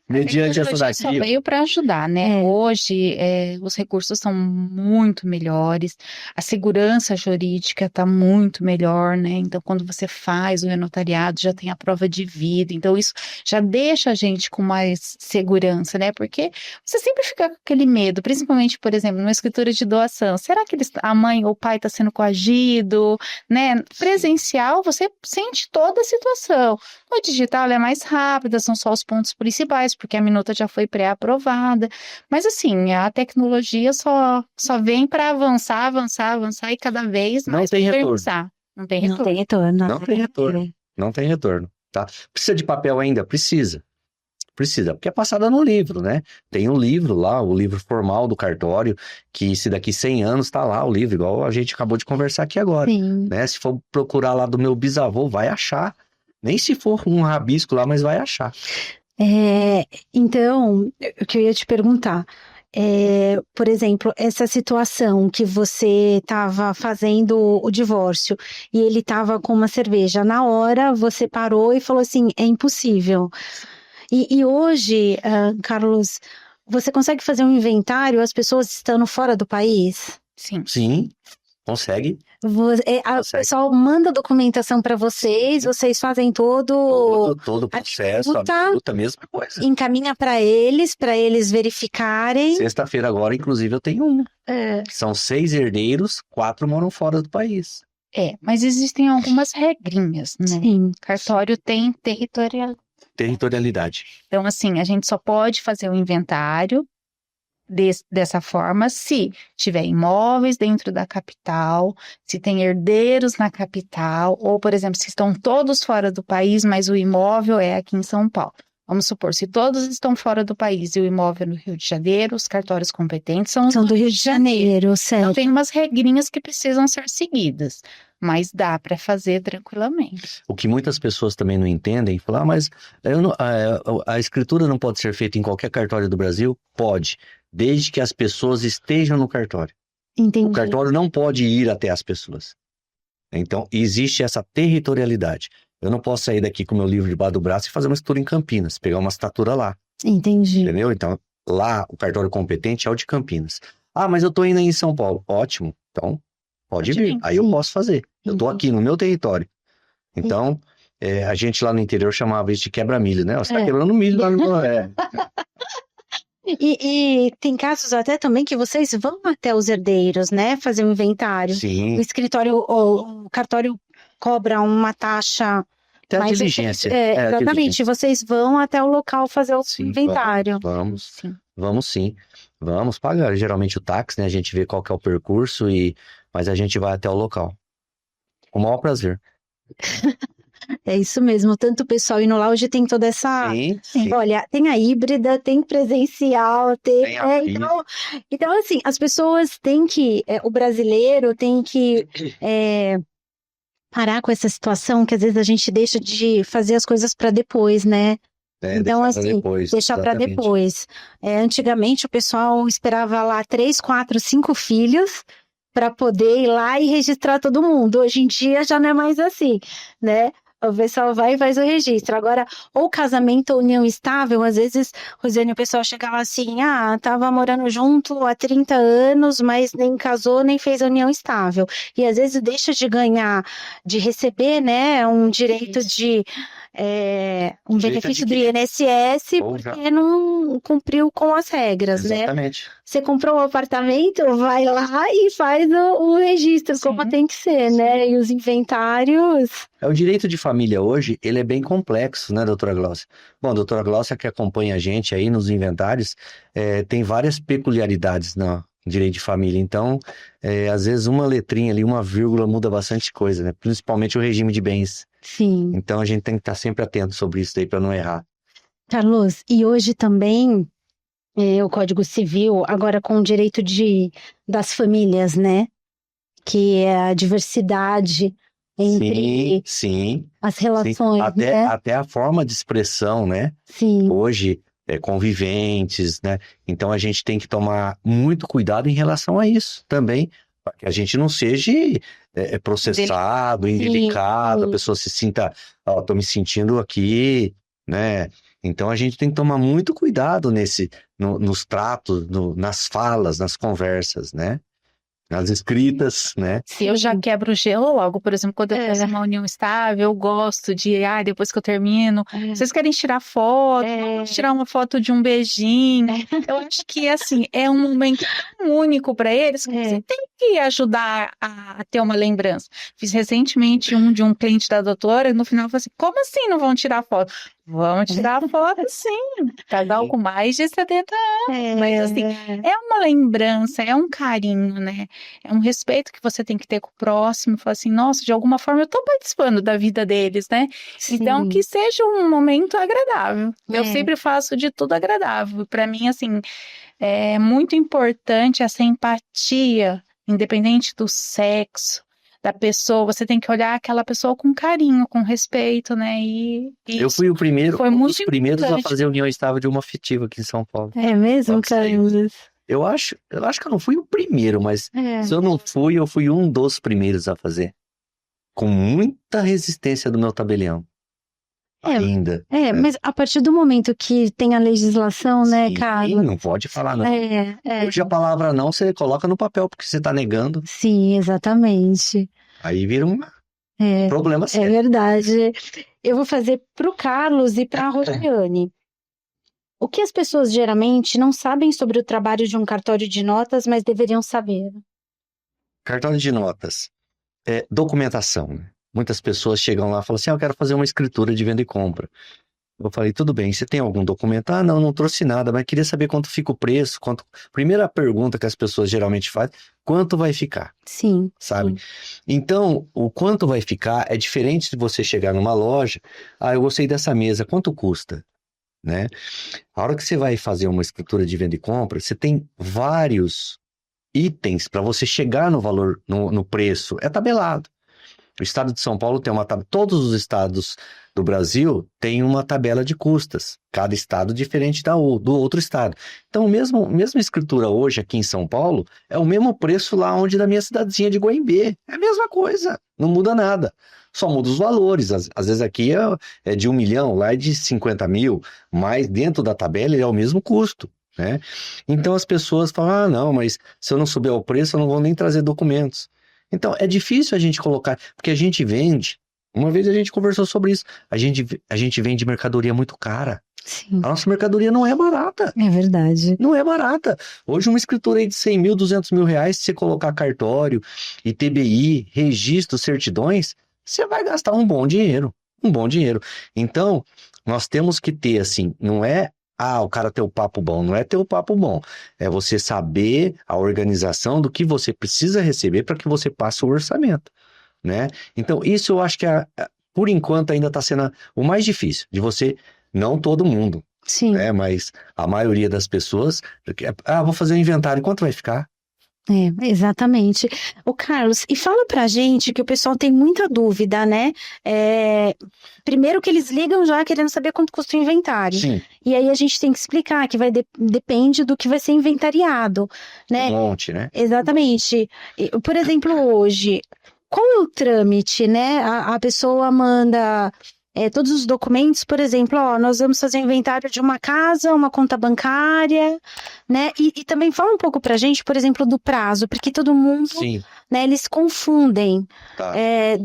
mediante essa daqui... Só veio para ajudar, né? Hoje, os recursos são muito melhores, a segurança jurídica está muito melhor, né? Então, quando você faz o e-notariado, já tem a prova de vida, então isso já deixa a gente com mais segurança, né? Porque você sempre fica com aquele medo, principalmente, por exemplo, numa escritura de doação, será que a mãe ou o pai está sendo coagido, né? Presencial, você sente toda a situação. No digital, ela é mais rápida, são só os pontos principais, porque a minuta já foi pré-aprovada. Mas, assim, a tecnologia só vem para avançar e cada vez mais modernizar. Não tem retorno. Não tem retorno, tá? Precisa de papel ainda? Precisa, porque é passada no livro, né? Tem um livro lá, o livro formal do cartório, que se daqui 100 anos tá lá o livro, igual a gente acabou de conversar aqui agora. Sim. Né? Se for procurar lá do meu bisavô, vai achar. Nem se for um rabisco lá, mas vai achar. Então, o que eu ia te perguntar, por exemplo, essa situação que você estava fazendo o divórcio e ele estava com uma cerveja, na hora você parou e falou assim, é impossível. E hoje, Carlos, você consegue fazer um inventário as pessoas estando fora do país? Sim. Sim, consegue. O pessoal manda documentação para vocês fazem todo o processo, a mesma coisa. Encaminha para eles verificarem. Sexta-feira agora, inclusive, eu tenho um. São 6 herdeiros, 4 moram fora do país. Mas existem algumas regrinhas, né? Sim. Cartório tem Territorialidade. Então, assim, a gente só pode fazer o inventário dessa forma se tiver imóveis dentro da capital, se tem herdeiros na capital, ou, por exemplo, se estão todos fora do país, mas o imóvel é aqui em São Paulo. Vamos supor, se todos estão fora do país e o imóvel é no Rio de Janeiro, os cartórios competentes são São do Rio de Janeiro, Então, certo. tem umas regrinhas que precisam ser seguidas, mas dá para fazer tranquilamente. O que muitas pessoas também não entendem, falar, mas a escritura não pode ser feita em qualquer cartório do Brasil? Pode, desde que as pessoas estejam no cartório. Entendi. O cartório não pode ir até as pessoas. Então, existe essa territorialidade. Eu não posso sair daqui com o meu livro debaixo do braço e fazer uma escritura em Campinas, pegar uma assinatura lá, Entendi. entendeu? Então, lá, o cartório competente é o de Campinas. Ah, mas eu tô indo aí em São Paulo. Ótimo, então pode vir. Aí eu Sim. posso fazer. Eu tô Entendi. aqui no meu território. Então, a gente lá no interior chamava isso de quebra-milho, né? Você tá quebrando milho lá no... E tem casos até também que vocês vão até os herdeiros, né? Fazer um inventário. Sim, O escritório, o cartório cobra uma taxa. até a Mas diligência. exatamente, vocês vão até o local fazer o Sim, inventário. Vamos, Sim. vamos sim. Vamos pagar geralmente o táxi, né? A gente vê qual que é o percurso, mas a gente vai até o local. Com o maior prazer. É isso mesmo, tanto o pessoal indo lá, hoje tem toda essa... Sim. Olha, tem a híbrida, tem presencial, Tem a então, assim, as pessoas têm que, o brasileiro tem que parar com essa situação que às vezes a gente deixa de fazer as coisas para depois, né? Então, deixar pra assim, depois, deixar para exatamente. depois. Antigamente o pessoal esperava lá 3, 4, 5 filhos para poder ir lá e registrar todo mundo. Hoje em dia já não é mais assim, né? O pessoal vai e faz o registro. Agora, ou casamento ou união estável, às vezes, Rosiane, o pessoal chegava assim, tava morando junto há 30 anos, mas nem casou, nem fez a união estável. E às vezes deixa de ganhar, de receber, né, um direito de... um benefício do INSS porque não cumpriu com as regras, né? Exatamente. Você comprou um apartamento, vai lá e faz o registro, como tem que ser, né? E os inventários... O direito de família hoje, ele é bem complexo, né, doutora Glaucia? Bom, a doutora Glaucia que acompanha a gente aí nos inventários, tem várias peculiaridades no direito de família. Então, às vezes uma letrinha ali, uma vírgula muda bastante coisa, né? Principalmente o regime de bens. Sim. Então, a gente tem que estar sempre atento sobre isso aí para não errar. Carlos, e hoje também o Código Civil, agora com o direito das famílias, né? Que é a diversidade entre as relações, né? Até a forma de expressão, né? Sim. Hoje, conviventes, né? Então, a gente tem que tomar muito cuidado em relação a isso também, para que a gente não seja processado, indelicado, a pessoa se sinta, tô me sentindo aqui, né? Então, a gente tem que tomar muito cuidado nos tratos, nas falas, nas conversas, né? Nas escritas, né? Se eu já quebro o gelo logo, por exemplo, quando eu faço uma união estável, eu gosto de, depois que eu termino, vocês querem tirar foto, vamos tirar uma foto de um beijinho. Eu acho que, assim, é um momento tão único para eles que você tem que ajudar a ter uma lembrança. Fiz recentemente de um cliente da doutora, e no final eu falei assim, como assim não vão tirar foto? Vamos tirar foto, sim. Casal com mais de 70 anos. Mas, assim, é uma lembrança, é um carinho, né? É um respeito que você tem que ter com o próximo. Falar assim, nossa, de alguma forma eu tô participando da vida deles, né? Sim. Então, que seja um momento agradável. Eu sempre faço de tudo agradável. Para mim, assim, é muito importante essa empatia, independente do sexo, da pessoa, você tem que olhar aquela pessoa com carinho, com respeito, né? Eu fui um dos primeiros a fazer união estável de uma afetiva aqui em São Paulo. É mesmo, Carlos? Eu acho que eu não fui o primeiro, mas se eu não fui, eu fui um dos primeiros a fazer. Com muita resistência do meu tabelião. Ainda. Mas a partir do momento que tem a legislação, né, Carlos? Não pode falar não. Hoje a palavra não, você coloca no papel, porque você tá negando. Sim, exatamente. Aí vira um problema sério. É verdade. Eu vou fazer pro Carlos e pra Rosiane. O que as pessoas geralmente não sabem sobre o trabalho de um cartório de notas, mas deveriam saber? Cartório de notas. Documentação, né? Muitas pessoas chegam lá e falam assim, eu quero fazer uma escritura de venda e compra. Eu falei, tudo bem, você tem algum documento? Ah, não trouxe nada, mas queria saber quanto fica o preço, quanto... Primeira pergunta que as pessoas geralmente fazem, quanto vai ficar? Sim, Sabe? sim. Então, o quanto vai ficar é diferente de você chegar numa loja, ah, eu gostei dessa mesa, quanto custa? Né? A hora que você vai fazer uma escritura de venda e compra, você tem vários itens para você chegar no valor, no preço, é tabelado. O estado de São Paulo tem uma tabela, todos os estados do Brasil têm uma tabela de custas, cada estado diferente do outro estado. Então, mesma escritura hoje aqui em São Paulo, é o mesmo preço lá onde da minha cidadezinha de Goiânia. É a mesma coisa, não muda nada. Só muda os valores. Às vezes aqui é de 1 milhão, lá é de 50 mil, mas dentro da tabela ele é o mesmo custo. Né? Então as pessoas falam, ah, não, mas se eu não subir o preço, eu não vou nem trazer documentos. Então, é difícil a gente colocar, porque a gente vende, uma vez a gente conversou sobre isso, a gente vende mercadoria muito cara. Sim, A nossa mercadoria não é barata, é verdade. não é barata. Hoje uma escritura aí de 100 mil, 200 mil reais, se você colocar cartório, ITBI, registro, certidões, você vai gastar um bom dinheiro. Então, nós temos que ter, assim, não é o cara ter o papo bom, não é ter o papo bom. É você saber a organização do que você precisa receber para que você passe o orçamento, né? Então, isso eu acho que, por enquanto, ainda está sendo o mais difícil, de você, não todo mundo, Sim. né? Mas a maioria das pessoas, vou fazer um inventário, quanto vai ficar? Exatamente. O Carlos, e fala pra gente que o pessoal tem muita dúvida, né? Primeiro que eles ligam já querendo saber quanto custa o inventário. Sim. E aí a gente tem que explicar que depende do que vai ser inventariado, né? Um monte, né? Exatamente. Por exemplo, hoje, qual é o trâmite, né? A pessoa manda todos os documentos, por exemplo, nós vamos fazer inventário de uma casa, uma conta bancária, né? E também fala um pouco pra gente, por exemplo, do prazo, porque todo mundo, Sim. né, eles confundem Tá.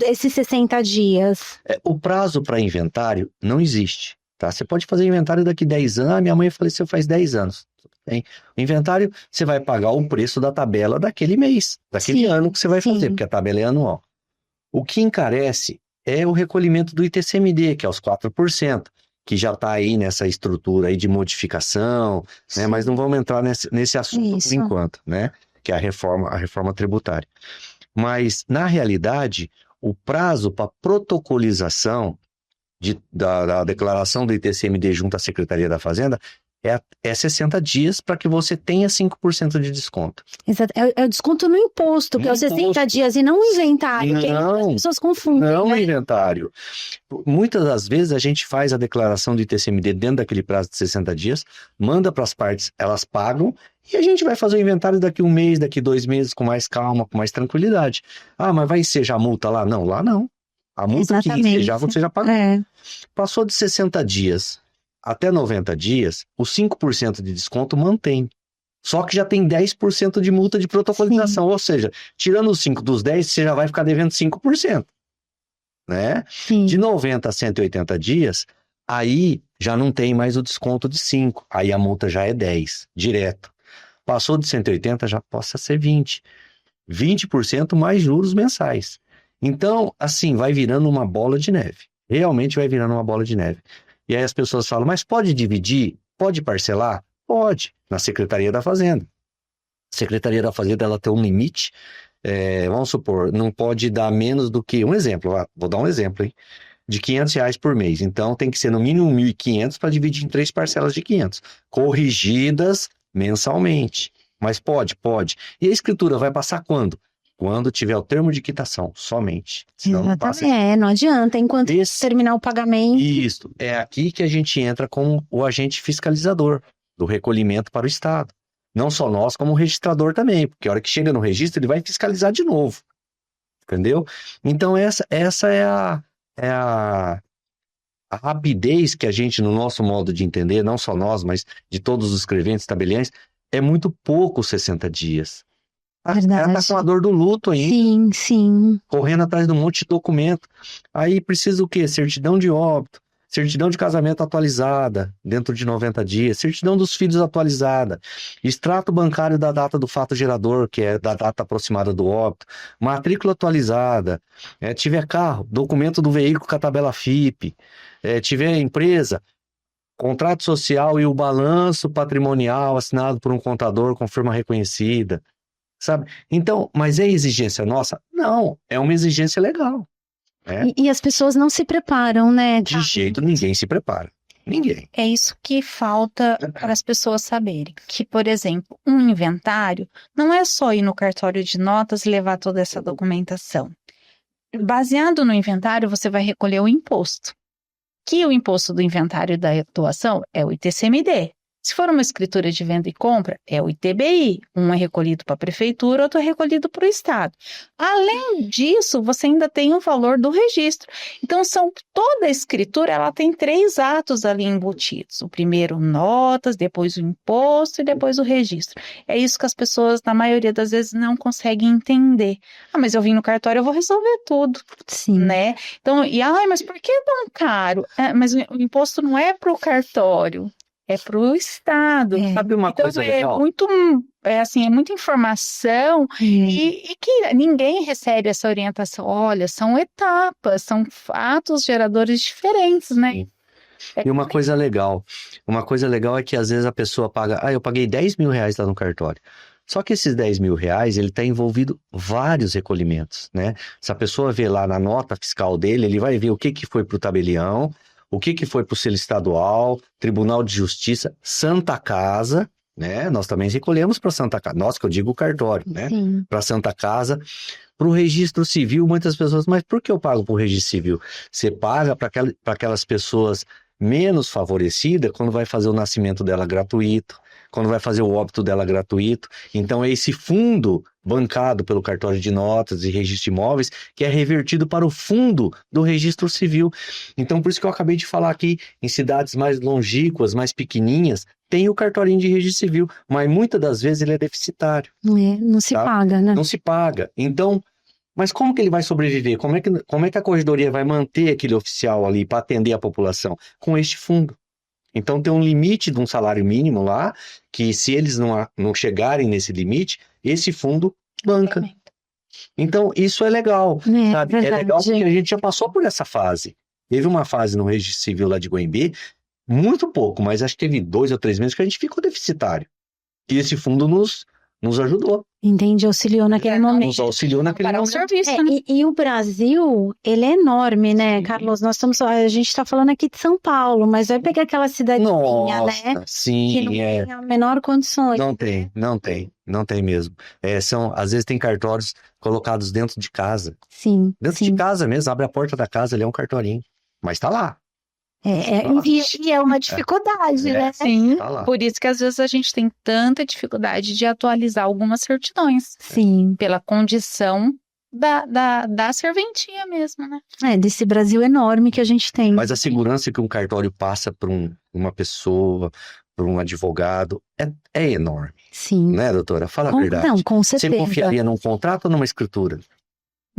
esses 60 dias. O prazo para inventário não existe, tá? Você pode fazer inventário daqui 10 anos. Minha mãe faleceu faz 10 anos. Tem. O inventário, você vai pagar o preço da tabela daquele mês, daquele ano que você vai fazer, porque a tabela é anual. O que encarece é o recolhimento do ITCMD, que é os 4%, que já está aí nessa estrutura aí de modificação, né? Mas não vamos entrar nesse assunto por enquanto, né? Que é a reforma tributária. Mas, na realidade, o prazo para protocolização da declaração do ITCMD junto à Secretaria da Fazenda é 60 dias para que você tenha 5% de desconto. Exato. É o desconto no imposto, que é os 60 dias, e não o inventário, que as pessoas confundem. Não, né? Inventário. Muitas das vezes a gente faz a declaração do ITCMD dentro daquele prazo de 60 dias, manda para as partes, elas pagam, e a gente vai fazer o inventário daqui 1 mês, daqui 2 meses, com mais calma, com mais tranquilidade. Ah, mas vai ser já multa lá? Não, lá não. A multa que ensejar, você já pagou. Passou de 60 dias até 90 dias, os 5% de desconto mantém. Só que já tem 10% de multa de protocolização. Sim. Ou seja, tirando os 5 dos 10, você já vai ficar devendo 5%. Né? Sim. De 90 a 180 dias, aí já não tem mais o desconto de 5. Aí a multa já é 10, direto. Passou de 180, já possa ser 20. 20% mais juros mensais. Então, assim, vai virando uma bola de neve. Realmente vai virando uma bola de neve. E aí as pessoas falam, mas pode dividir? Pode parcelar? Pode, na Secretaria da Fazenda. A Secretaria da Fazenda, ela tem um limite, vamos supor, não pode dar menos do que, um exemplo, vou dar um exemplo, hein? De R$500 por mês. Então tem que ser no mínimo 1.500 para dividir em 3 parcelas de 500, corrigidas mensalmente. Mas pode. E a escritura vai passar quando? Quando tiver o termo de quitação, somente. Senão não adianta, enquanto terminar o pagamento. Isso, é aqui que a gente entra com o agente fiscalizador do recolhimento para o Estado. Não só nós, como o registrador também, porque a hora que chega no registro, ele vai fiscalizar de novo. Entendeu? Então, essa é a rapidez que a gente, no nosso modo de entender, não só nós, mas de todos os escreventes, tabeliães, é muito pouco 60 dias. Ela tá com a dor do luto aí. Sim. Correndo atrás de um monte de documento. Aí precisa o quê? Certidão de óbito, certidão de casamento atualizada, dentro de 90 dias, certidão dos filhos atualizada, extrato bancário da data do fato gerador, que é da data aproximada do óbito, matrícula atualizada, tiver carro, documento do veículo com a tabela FIP, tiver empresa, contrato social e o balanço patrimonial assinado por um contador com firma reconhecida, sabe? Então, mas é exigência nossa? Não, é uma exigência legal. Né? E as pessoas não se preparam, né? De jeito ninguém se prepara. Ninguém. É isso que falta para as pessoas saberem. Que, por exemplo, um inventário não é só ir no cartório de notas e levar toda essa documentação. Baseado no inventário, você vai recolher o imposto. Que o imposto do inventário da doação é o ITCMD. Se for uma escritura de venda e compra, é o ITBI. Um é recolhido para a prefeitura, outro é recolhido para o Estado. Além disso, você ainda tem o valor do registro. Então, toda a escritura ela tem 3 atos ali embutidos. O primeiro, notas, depois o imposto e depois o registro. É isso que as pessoas, na maioria das vezes, não conseguem entender. Ah, mas eu vim no cartório, eu vou resolver tudo. Sim. Né? Então, mas por que é tão caro? Mas o imposto não é para o cartório. É para o Estado. Sabe uma coisa legal? É muita informação e que ninguém recebe essa orientação. Olha, são etapas, são fatos geradores diferentes, né? Sim. E uma coisa legal é que às vezes a pessoa paga, eu paguei 10 mil reais lá no cartório. Só que esses 10 mil reais, ele está envolvido vários recolhimentos, né? Se a pessoa vê lá na nota fiscal dele, ele vai ver o que foi para o tabelião, o que foi para o selo estadual, Tribunal de Justiça, Santa Casa, né? Nós também recolhemos para Santa Casa, nós que eu digo o cartório, né? Para Santa Casa, para o registro civil, muitas pessoas, mas por que eu pago para o registro civil? Você paga para aquelas pessoas menos favorecidas quando vai fazer o nascimento dela gratuito, quando vai fazer o óbito dela gratuito. Então é esse fundo bancado pelo cartório de notas e registro de imóveis que é revertido para o fundo do registro civil. Então por isso que eu acabei de falar aqui, em cidades mais longínquas, mais pequenininhas, tem o cartório de registro civil, mas muitas das vezes ele é deficitário. Não se paga, né? Não se paga. Então, mas como que ele vai sobreviver? Como é que a corregedoria vai manter aquele oficial ali para atender a população? Com este fundo. Então tem um limite de um salário mínimo lá, que se eles não chegarem nesse limite, esse fundo banca. Então isso é legal, sabe? Verdade. É legal porque a gente já passou por essa fase. Teve uma fase no registro civil lá de Goiânia, muito pouco, mas acho que teve 2 ou 3 meses que a gente ficou deficitário. E esse fundo nos ajudou. Entendi, auxiliou naquele momento. Nos auxiliou naquele Para o momento. serviço, né? E o Brasil, ele é enorme, né, Carlos? A gente está falando aqui de São Paulo, mas vai pegar aquela cidadezinha, né? Sim, que não tem a menor condições. Não tem mesmo. Às vezes tem cartórios colocados dentro de casa. Sim, Dentro de casa mesmo, abre a porta da casa, ali é um cartorinho. Mas tá lá. E é uma dificuldade, né? Sim, Tá lá. por isso que às vezes a gente tem tanta dificuldade de atualizar algumas certidões. Sim. Pela condição da serventia mesmo, né? Desse Brasil enorme que a gente tem. Mas a segurança que um cartório passa para uma pessoa, para um advogado, é enorme. Sim. Né, doutora? Fala a verdade. Não, com certeza. Você confiaria num contrato ou numa escritura?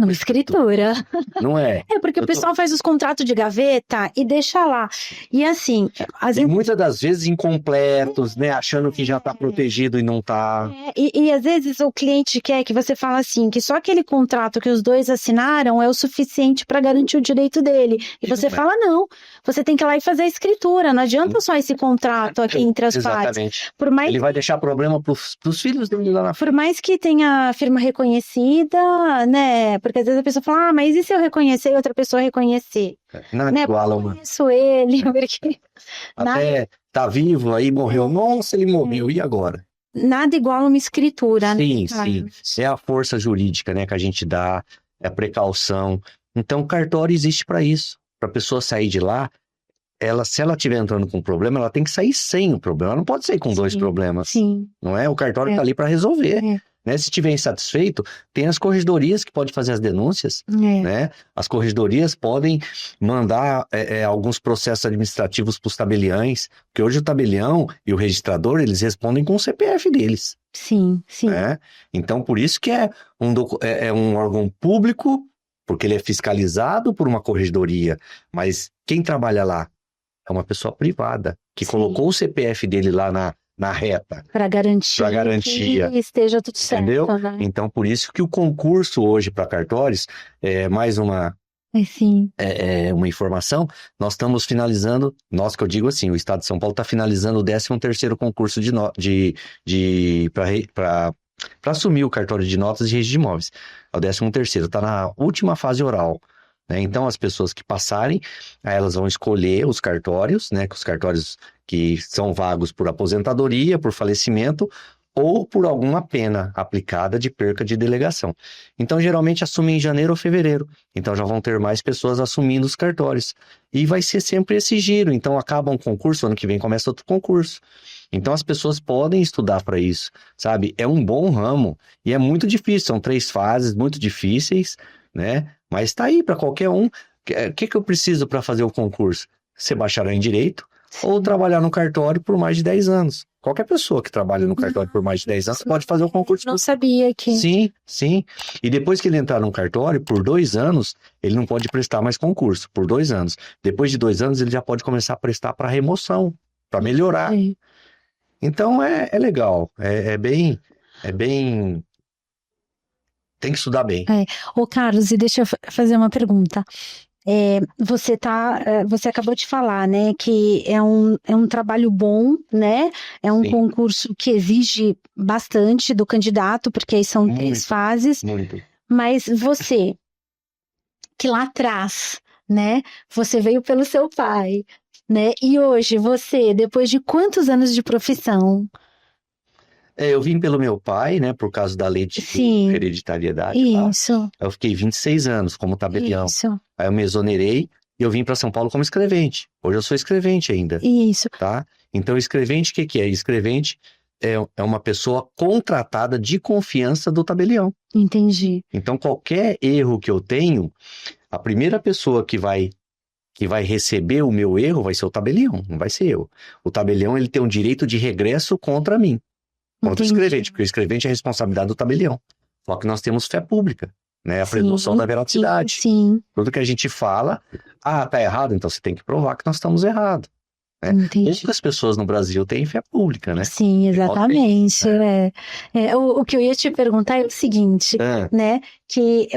Numa escritura. Não é? Porque o pessoal faz os contratos de gaveta e deixa lá. E assim, E muitas das vezes incompletos, né? Achando que já está protegido e não está. E às vezes o cliente quer que você fale assim, que só aquele contrato que os dois assinaram é o suficiente para garantir o direito dele. E você fala, não, você tem que ir lá e fazer a escritura. Não adianta só esse contrato aqui entre as partes. Por mais Ele vai deixar problema para os filhos dele lá na frente. Por mais que tenha firma reconhecida, né? Porque às vezes a pessoa fala, mas e se eu reconhecer e outra pessoa reconhecer? Não é igual a uma. Eu conheço ele, porque... Até tá vivo, aí morreu. Nossa, ele morreu, e agora? Nada igual a uma escritura, Sim, né? sim. É a força jurídica, né, que a gente dá, é a precaução. Então, o cartório existe para isso. Para a pessoa sair de lá, se ela estiver entrando com um problema, ela tem que sair sem o problema. Ela não pode sair com 2 problemas. Sim. Não é? O cartório está ali para resolver. Né? Se estiver insatisfeito, tem as corregedorias que podem fazer as denúncias. Né? As corregedorias podem mandar alguns processos administrativos para os tabeliães, porque hoje o tabelião e o registrador, eles respondem com o CPF deles. Sim. Né? Então, por isso que é um órgão público, porque ele é fiscalizado por uma corregedoria, mas quem trabalha lá é uma pessoa privada, que colocou o CPF dele lá na reta. Para garantir que esteja tudo certo. Entendeu? Né? Então, por isso que o concurso hoje para cartórios é mais uma Sim. Uma informação, nós estamos finalizando, nós que eu digo assim, o Estado de São Paulo está finalizando o 13º concurso para assumir o cartório de notas de registro de imóveis. É o 13º, está na última fase oral. Né? Então, as pessoas que passarem, aí elas vão escolher os cartórios, né? Os cartórios que são vagos por aposentadoria, por falecimento, ou por alguma pena aplicada de perca de delegação. Então, geralmente, assumem em janeiro ou fevereiro. Então, já vão ter mais pessoas assumindo os cartórios. E vai ser sempre esse giro. Então, acaba um concurso, ano que vem começa outro concurso. Então, as pessoas podem estudar para isso, sabe? É um bom ramo e é muito difícil. São 3 fases muito difíceis, né? Mas está aí para qualquer um. O que eu preciso para fazer o concurso? Ser bacharel em Direito ou trabalhar no cartório por mais de 10 anos. Qualquer pessoa que trabalha no cartório por mais de 10 anos pode fazer o concurso. Não sabia que... Sim. E depois que ele entrar no cartório, por 2 anos, ele não pode prestar mais concurso, por 2 anos. Depois de 2 anos, ele já pode começar a prestar para remoção, para melhorar. Sim. Então, é legal, é bem... Tem que estudar bem. Ô, Carlos, e deixa eu fazer uma pergunta. Você acabou de falar, né, que é um trabalho bom, né? É um Sim. concurso que exige bastante do candidato, porque aí são 3 fases. Muito. Mas você, que lá atrás, né, você veio pelo seu pai, né? E hoje você, depois de quantos anos de profissão? Eu vim pelo meu pai, né, por causa da lei de Sim. hereditariedade. Lá. Isso, Eu fiquei 26 anos como tabelião. isso, Aí eu me exonerei e eu vim para São Paulo como escrevente. Hoje eu sou escrevente ainda, isso. tá? Então, escrevente, o que é? Escrevente é uma pessoa contratada de confiança do tabelião. Entendi. Então, qualquer erro que eu tenho, a primeira pessoa que vai receber o meu erro vai ser o tabelião, não vai ser eu. O tabelião, ele tem um direito de regresso contra mim. Contra o escrevente, porque o escrevente é a responsabilidade do tabelião. Só que nós temos fé pública, né? A presunção da veracidade. Sim. Tudo que a gente fala, tá errado, então você tem que provar que nós estamos errados. Né? Poucas pessoas no Brasil têm fé pública, né? Sim, exatamente. O que eu ia te perguntar é o seguinte, né? Que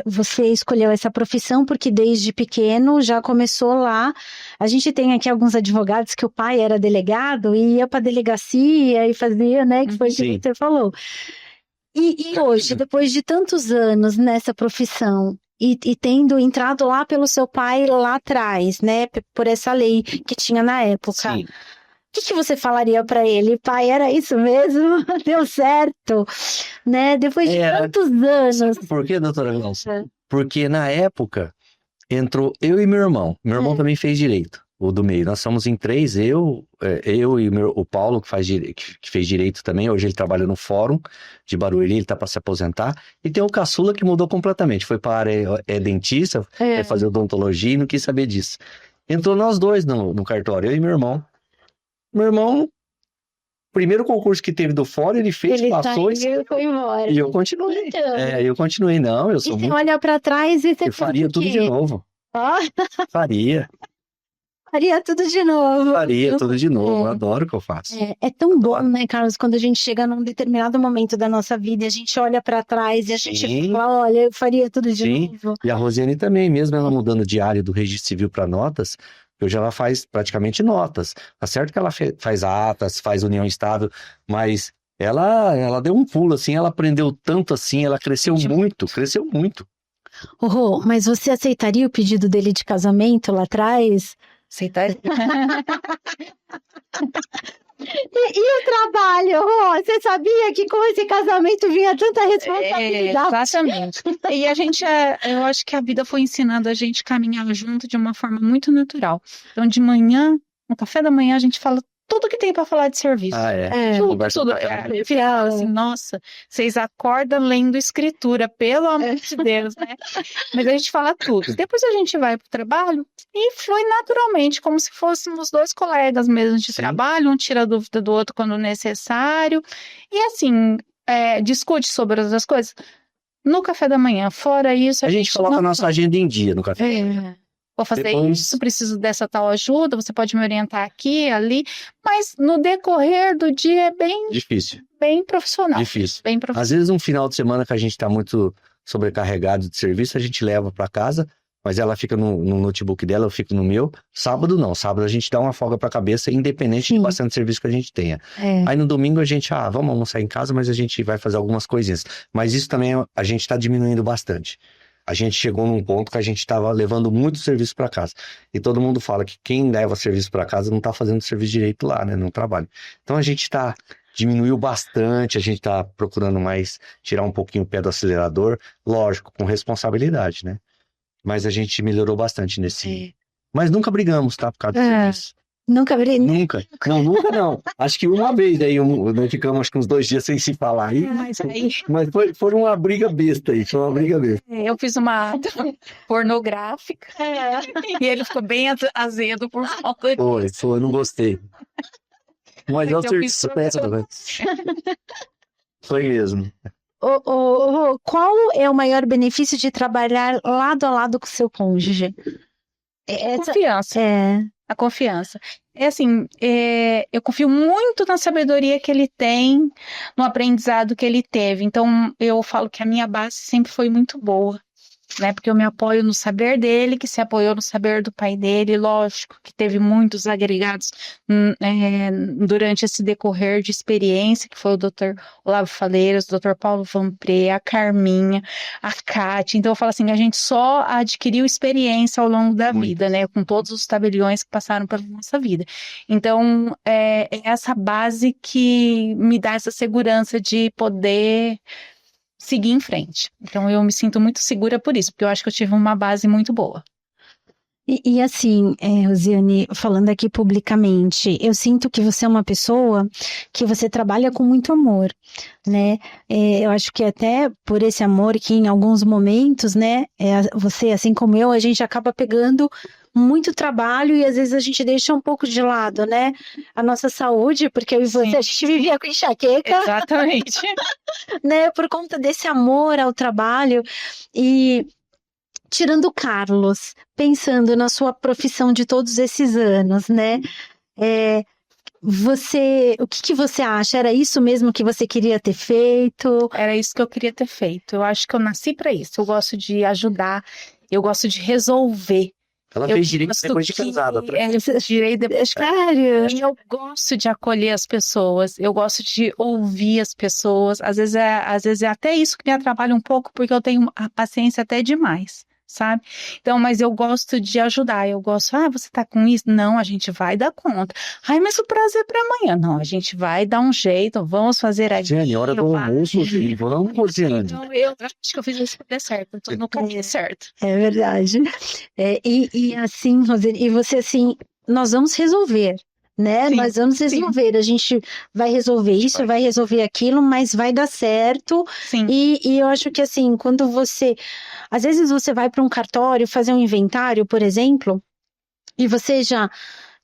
você escolheu essa profissão porque desde pequeno já começou lá. A gente tem aqui alguns advogados que o pai era delegado e ia para delegacia e fazia, né? Que foi o que você falou. E hoje, depois de tantos anos nessa profissão e tendo entrado lá pelo seu pai lá atrás, né? Por essa lei que tinha na época. Sim. O que você falaria para ele? Pai, era isso mesmo? Deu certo? Né? Depois de tantos anos. Por quê, doutora Glaucia? Porque na época entrou eu e meu irmão. Meu irmão também fez direito, o do meio. Nós somos em 3, eu e o Paulo, que fez direito também. Hoje ele trabalha no Fórum de Barueri, ele está para se aposentar. E tem o caçula que mudou completamente. Foi para a área, dentista, vai fazer odontologia e não quis saber disso. Entrou nós 2 no cartório, eu e meu irmão. Meu irmão, primeiro concurso que teve do Fórum, ele fez, passou e foi embora. E eu continuei. Eu continuei. Não, eu sou muito... você olha pra trás e você... Eu faria tudo de novo. Faria. Faria tudo de novo. Faria tudo de novo. Eu adoro o que eu faço. É tão bom, né, Carlos, quando a gente chega num determinado momento da nossa vida e a gente olha pra trás e a gente fala, olha, eu faria tudo de novo. E a Rosiane também, mesmo ela mudando de área do registro civil para notas, hoje ela faz praticamente notas. Tá certo que ela faz atas, faz união estável, mas ela deu um pulo, assim, ela aprendeu tanto assim, ela cresceu muito. Mas você aceitaria o pedido dele de casamento lá atrás? Aceitaria. E o trabalho, você sabia que com esse casamento vinha tanta responsabilidade? Exatamente. E a gente, eu acho que a vida foi ensinando a gente a caminhar junto de uma forma muito natural. Então, de manhã, no café da manhã, a gente fala tudo que tem para falar de serviço. Tudo. Assim, nossa, vocês acordam lendo escritura, pelo amor de Deus, né? Mas a gente fala tudo. Depois a gente vai pro trabalho e flui naturalmente, como se fôssemos 2 colegas mesmo de trabalho, um tira a dúvida do outro quando necessário. E assim, discute sobre as coisas no café da manhã. Fora isso, a gente coloca a nossa agenda em dia no café da manhã. Vou fazer isso, preciso dessa tal ajuda, você pode me orientar aqui, ali, mas no decorrer do dia é bem... Difícil. Bem profissional. Difícil. Bem profissional. Às vezes um final de semana que a gente tá muito sobrecarregados de serviço, a gente leva para casa, mas ela fica no notebook dela, eu fico no meu. Sábado não, sábado a gente dá uma folga para a cabeça, independente de bastante serviço que a gente tenha. Aí no domingo a gente, vamos almoçar em casa, mas a gente vai fazer algumas coisinhas. Mas isso também a gente está diminuindo bastante. A gente chegou num ponto que a gente estava levando muito serviço para casa. E todo mundo fala que quem leva serviço para casa não está fazendo serviço direito lá, né, no trabalho. Então a gente diminuiu bastante, a gente está procurando mais tirar um pouquinho o pé do acelerador, lógico, com responsabilidade, né? Mas a gente melhorou bastante nesse... Mas nunca brigamos, tá? Por causa do serviço. Nunca briguei? Nunca. Não, nunca não. Acho que uma vez aí, nós ficamos acho que uns 2 dias sem se falar aí. Mas foi uma briga besta aí, foi uma briga besta. Eu fiz uma ata pornográfica e ele ficou bem azedo por falta disso. Foi, eu não gostei. Mas é o Eu serviço péssimo, né? Foi mesmo. Qual é o maior benefício de trabalhar lado a lado com o seu cônjuge? Confiança. A confiança. É assim, eu confio muito na sabedoria que ele tem, no aprendizado que ele teve. Então, eu falo que a minha base sempre foi muito boa, né? Porque eu me apoio no saber dele, que se apoiou no saber do pai dele. Lógico que teve muitos agregados durante esse decorrer de experiência, que foi o Dr. Olavo Faleiras, o Dr. Paulo Vanpré, a Carminha, a Cátia. Então eu falo assim, a gente só adquiriu experiência ao longo da vida, né? Com todos os tabeliões que passaram pela nossa vida. Então é essa base que me dá essa segurança de poder seguir em frente. Então eu me sinto muito segura por isso, porque eu acho que eu tive uma base muito boa. E assim, Rosiane, falando aqui publicamente, eu sinto que você é uma pessoa que você trabalha com muito amor, né? Eu acho que até por esse amor que em alguns momentos, né, você, assim como eu, a gente acaba pegando muito trabalho e às vezes a gente deixa um pouco de lado, né? A nossa saúde, porque eu e você, a gente vivia com enxaqueca. Exatamente. Né? Por conta desse amor ao trabalho e... Tirando o Carlos, pensando na sua profissão de todos esses anos, né? O que você acha? Era isso mesmo que você queria ter feito? Era isso que eu queria ter feito. Eu acho que eu nasci para isso. Eu gosto de ajudar, eu gosto de resolver. Ela fez direito depois de casada. Direito depois de casada. Sério? Eu gosto de acolher as pessoas, eu gosto de ouvir as pessoas. Às vezes é até isso que me atrapalha um pouco, porque eu tenho a paciência até demais. Sabe? Então, mas eu gosto de ajudar, eu gosto, você tá com isso? Não, a gente vai dar conta. Mas o prazo é para amanhã. Não, a gente vai dar um jeito, vamos fazer aqui. Jane, hora do almoço, vamos, Rosiane. Então, eu acho que eu fiz isso para dar certo, eu tô no caminho certo. É verdade. E assim, Rosiane, e você assim, nós vamos resolver. Né? Sim, nós vamos resolver, a gente vai resolver isso, vai resolver aquilo, mas vai dar certo. Sim. E eu acho que assim, quando às vezes você vai para um cartório fazer um inventário, por exemplo, e você já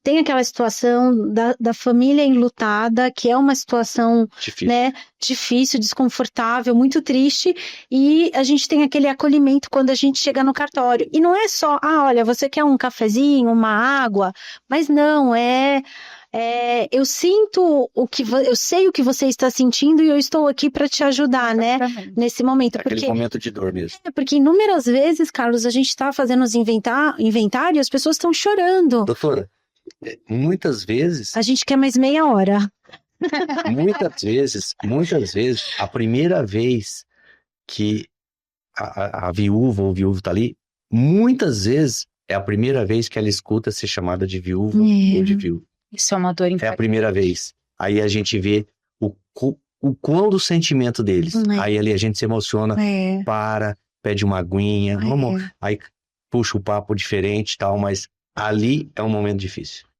tem aquela situação da família enlutada, que é uma situação difícil, né, difícil, desconfortável, muito triste, e a gente tem aquele acolhimento quando a gente chega no cartório. E não é só, olha, você quer um cafezinho, uma água, mas não, eu sinto eu sei o que você está sentindo e eu estou aqui para te ajudar, né? Nesse momento. Aquele momento de dor mesmo. Porque inúmeras vezes, Carlos, a gente está fazendo os inventários e as pessoas estão chorando. Doutora, muitas vezes... A gente quer mais meia hora. Muitas vezes, a primeira vez que a viúva ou o viúvo tá ali, muitas vezes é a primeira vez que ela escuta ser chamada de viúva ou de viúvo. Isso é uma dor É a primeira vez. Aí a gente vê o quão do sentimento deles. Aí ali a gente se emociona, pede uma aguinha, vamos, aí puxa o papo diferente e tal, mas ali é um momento difícil.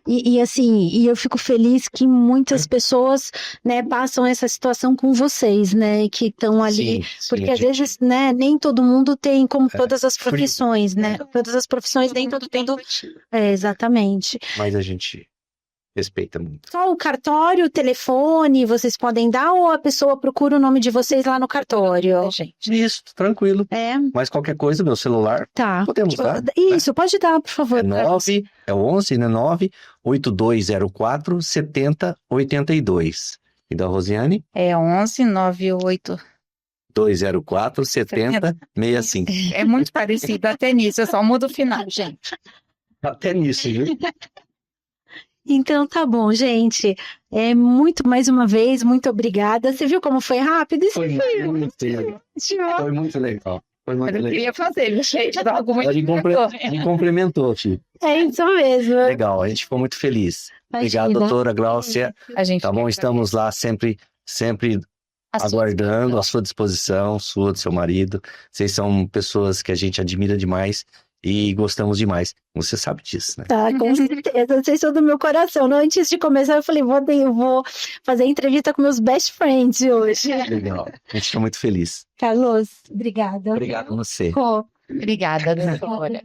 E assim, eu fico feliz que muitas pessoas, né, passam essa situação com vocês, né, que estão ali, porque às vezes, né, nem todo mundo tem, como todas as profissões, né, todas as profissões nem todo mundo, exatamente. Mas a gente respeita muito. Só o cartório, o telefone, vocês podem dar ou a pessoa procura o nome de vocês lá no cartório? Isso, tranquilo. Mas qualquer coisa, meu celular, podemos dar. Isso, pode dar, por favor. É o 11, né? 98204 7082. E da Rosiane? É 11 98 204-7065. É muito parecido até nisso, eu só mudo o final, gente. Até nisso, viu? Então tá bom, gente. Mais uma vez, muito obrigada. Você viu como foi rápido? Isso Foi muito legal. Foi muito legal. Foi muito Eu legal. queria fazer, gente, dá alguma Ela me complementou, Ti. É isso mesmo. Legal, a gente ficou muito feliz. Obrigado, Imagina. doutora Gláucia. A gente Tá bom? Estamos lá sempre aguardando à sua disposição, sua, do seu marido. Vocês são pessoas que a gente admira demais e gostamos demais. Você sabe disso, né? Tá, com certeza. Vocês são do meu coração. Não, antes de começar, eu falei, eu vou fazer entrevista com meus best friends hoje. Legal. A gente está muito feliz. Carlos, obrigada. Obrigado a você. Rô. Obrigada, doutora.